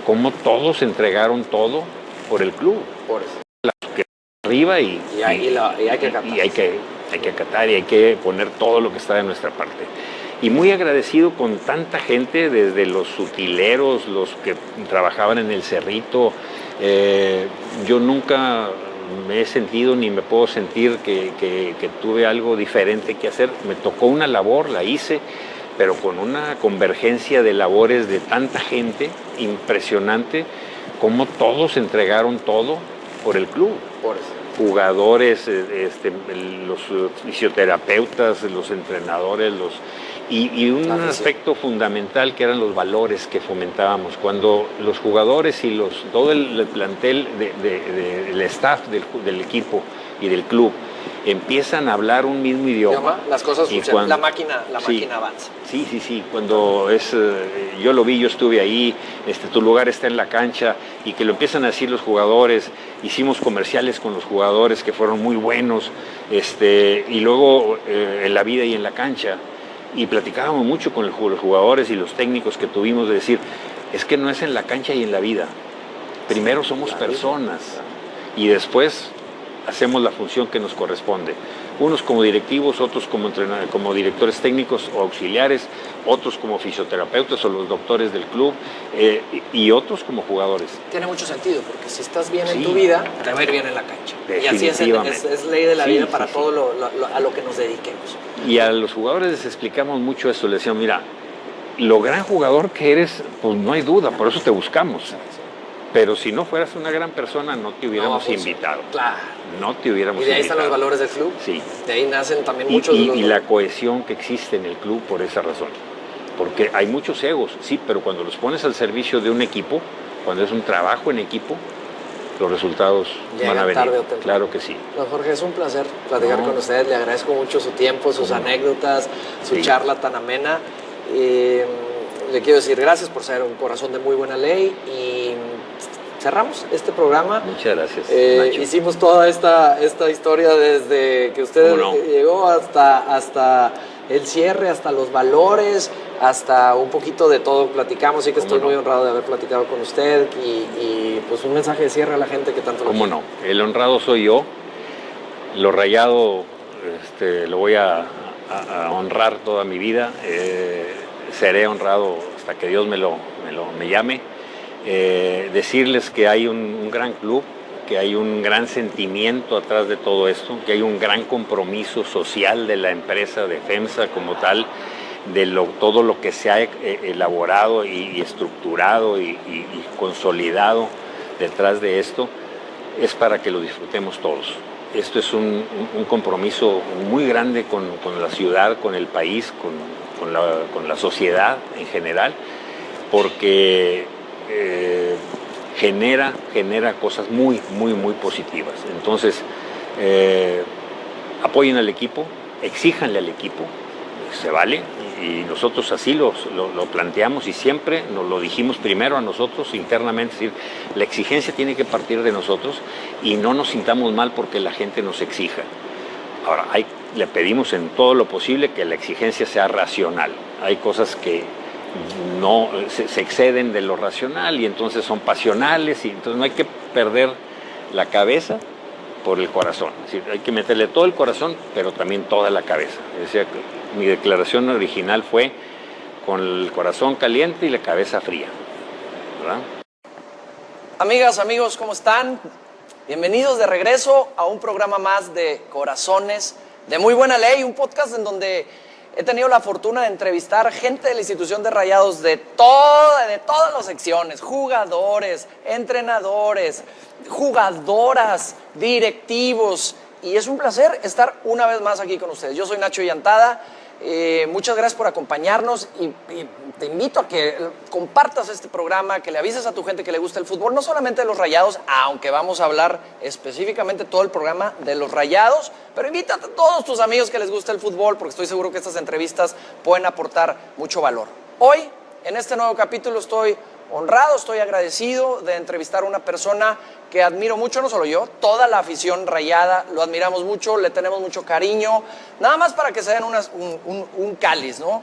cómo todos entregaron todo por el club.
Por eso.
Arriba y
hay que acatar.
Hay que acatar y hay que poner todo lo que está de nuestra parte. Y muy agradecido con tanta gente, desde los utileros, los que trabajaban en el Cerrito. Yo nunca me he sentido ni me puedo sentir que tuve algo diferente que hacer. Me tocó una labor, la hice, pero con una convergencia de labores de tanta gente impresionante, cómo todos entregaron todo por el club.
Por eso.
Jugadores, los fisioterapeutas, los entrenadores, y un aspecto fundamental que eran los valores que fomentábamos. Cuando los jugadores y todo el plantel del staff del equipo y del club empiezan a hablar un mismo idioma,
las cosas funcionan, la máquina avanza.
Sí, cuando yo lo vi, yo estuve ahí, tu lugar está en la cancha, y que lo empiezan a decir los jugadores. Hicimos comerciales con los jugadores que fueron muy buenos, y luego en la vida y en la cancha, y platicábamos mucho con los jugadores y los técnicos que tuvimos, de decir, es que no es en la cancha y en la vida, primero somos personas y después hacemos la función que nos corresponde. Unos como directivos, otros como directores técnicos o auxiliares, otros como fisioterapeutas o los doctores del club, y otros como jugadores.
Tiene mucho sentido, porque si estás bien en tu vida, te va a ir bien en la cancha. Y así es ley de la vida para todo a lo que nos dediquemos.
Y a los jugadores les explicamos mucho eso, les decíamos, mira, lo gran jugador que eres, pues no hay duda, por eso te buscamos. Pero si no fueras una gran persona, no te hubiéramos invitado.
Claro.
No te hubiéramos invitado.
¿Y de ahí están los valores del club?
Sí.
De ahí nacen también muchos de los...
Y la cohesión que existe en el club por esa razón. Porque hay muchos egos, sí, pero cuando los pones al servicio de un equipo, cuando es un trabajo en equipo, los resultados van a venir.
Tarde o temprano.
Claro que sí.
Don Jorge, es un placer platicar con ustedes. Le agradezco mucho su tiempo, sus anécdotas, su charla tan amena. Le quiero decir gracias por ser un corazón de muy buena ley, y cerramos este programa.
Muchas gracias, Nacho.
Hicimos toda esta historia desde que usted llegó hasta el cierre, hasta los valores, hasta un poquito de todo platicamos, así que estoy muy honrado de haber platicado con usted, y pues un mensaje de cierre a la gente que tanto lo quiere.
¿Cómo no? El honrado soy yo, lo rayado lo voy a honrar toda mi vida, seré honrado hasta que Dios me llame. Decirles que hay un gran club, que hay un gran sentimiento atrás de todo esto, que hay un gran compromiso social de la empresa de FEMSA como tal, de todo lo que se ha elaborado y estructurado y consolidado detrás de esto, es para que lo disfrutemos todos. Esto es un compromiso muy grande con la ciudad, con el país, con la sociedad en general, porque genera cosas muy positivas. Entonces, apoyen al equipo, exíjanle al equipo, se vale, y nosotros así lo planteamos, y siempre nos lo dijimos primero a nosotros internamente, es decir, la exigencia tiene que partir de nosotros y no nos sintamos mal porque la gente nos exija. Ahora, le pedimos en todo lo posible que la exigencia sea racional. Hay cosas que no se exceden de lo racional y entonces son pasionales, y entonces no hay que perder la cabeza por el corazón. Es decir, hay que meterle todo el corazón, pero también toda la cabeza. Decía que mi declaración original fue con el corazón caliente y la cabeza fría, ¿verdad?
Amigas, amigos, ¿cómo están? Bienvenidos de regreso a un programa más de Corazones de Muy Buena Ley, un podcast en donde he tenido la fortuna de entrevistar gente de la institución de Rayados de todas las secciones, jugadores, entrenadores, jugadoras, directivos, y es un placer estar una vez más aquí con ustedes. Yo soy Nacho Llantada Muchas gracias por acompañarnos y te invito a que compartas este programa, que le avises a tu gente que le gusta el fútbol, no solamente de los Rayados, aunque vamos a hablar específicamente todo el programa de los Rayados, pero invita a todos tus amigos que les gusta el fútbol, porque estoy seguro que estas entrevistas pueden aportar mucho valor. Hoy, en este nuevo capítulo, estoy honrado, estoy agradecido de entrevistar a una persona que admiro mucho, no solo yo, toda la afición rayada, lo admiramos mucho, le tenemos mucho cariño, nada más para que se den un cáliz, ¿no?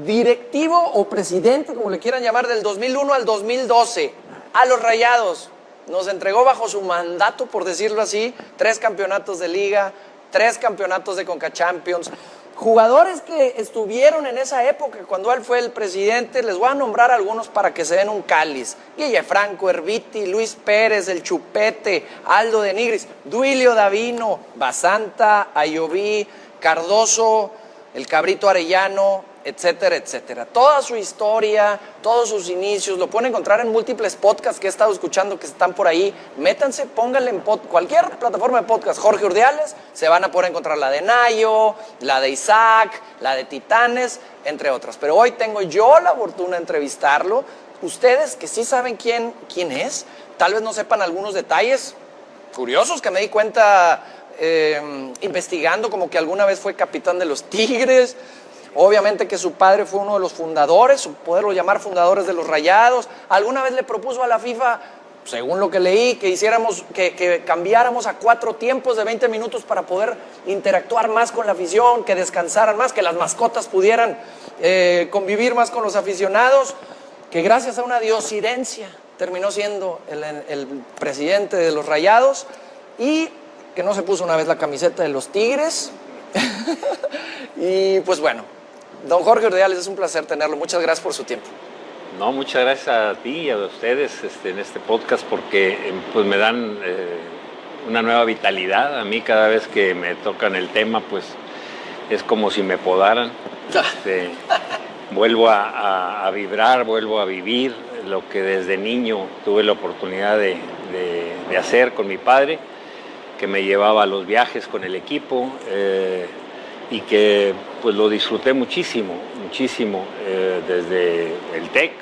Directivo o presidente, como le quieran llamar, del 2001 al 2012, a los Rayados, nos entregó bajo su mandato, por decirlo así, 3 campeonatos de Liga, 3 campeonatos de Conca Champions. Jugadores que estuvieron en esa época, cuando él fue el presidente, les voy a nombrar algunos para que se den un cáliz. Guille Franco, Erviti, Luis Pérez, El Chupete, Aldo de Nigris, Duilio Davino, Basanta, Ayoví, Cardoso, el Cabrito Arellano, etcétera, etcétera. Toda su historia, todos sus inicios, lo pueden encontrar en múltiples podcasts que he estado escuchando que están por ahí. Métanse, pónganle en cualquier plataforma de podcast Jorge Urdiales, se van a poder encontrar la de Nayo, la de Isaac, la de Titanes, entre otras. Pero hoy tengo yo la fortuna de entrevistarlo. Ustedes que sí saben quién es, tal vez no sepan algunos detalles curiosos que me di cuenta investigando, como que alguna vez fue capitán de los Tigres. Obviamente que su padre fue uno de los fundadores, poderlo llamar fundadores de los Rayados. Alguna vez le propuso a la FIFA, según lo que leí, que que cambiáramos a 4 tiempos de 20 minutos para poder interactuar más con la afición, que descansaran más, que las mascotas pudieran convivir más con los aficionados, que gracias a una diosidencia terminó siendo el presidente de los Rayados y que no se puso una vez la camiseta de los Tigres. Y pues bueno, don Jorge Urdiales, es un placer tenerlo. Muchas gracias por su tiempo.
No, muchas gracias a ti y a ustedes en este podcast porque pues me dan una nueva vitalidad. A mí cada vez que me tocan el tema pues es como si me podaran. Vuelvo a vibrar, vuelvo a vivir lo que desde niño tuve la oportunidad de hacer con mi padre, que me llevaba a los viajes con el equipo y que pues lo disfruté muchísimo desde el TEC,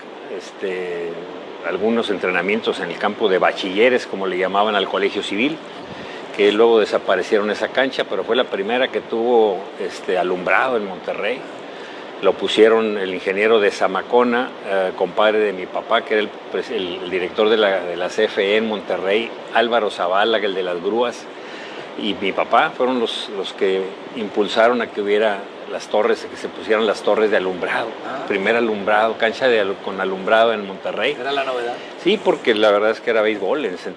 algunos entrenamientos en el campo de bachilleres, como le llamaban al colegio civil, que luego desaparecieron esa cancha, pero fue la primera que tuvo alumbrado en Monterrey. Lo pusieron el ingeniero de Zamacona, compadre de mi papá, que era el director de la CFE en Monterrey, Álvaro Zavala, el de las grúas, y mi papá fueron los que impulsaron a que hubiera las torres, que se pusieran las torres de alumbrado. Primer alumbrado, cancha con alumbrado en Monterrey.
¿Era la novedad?
Sí, porque la verdad es que era béisbol en ese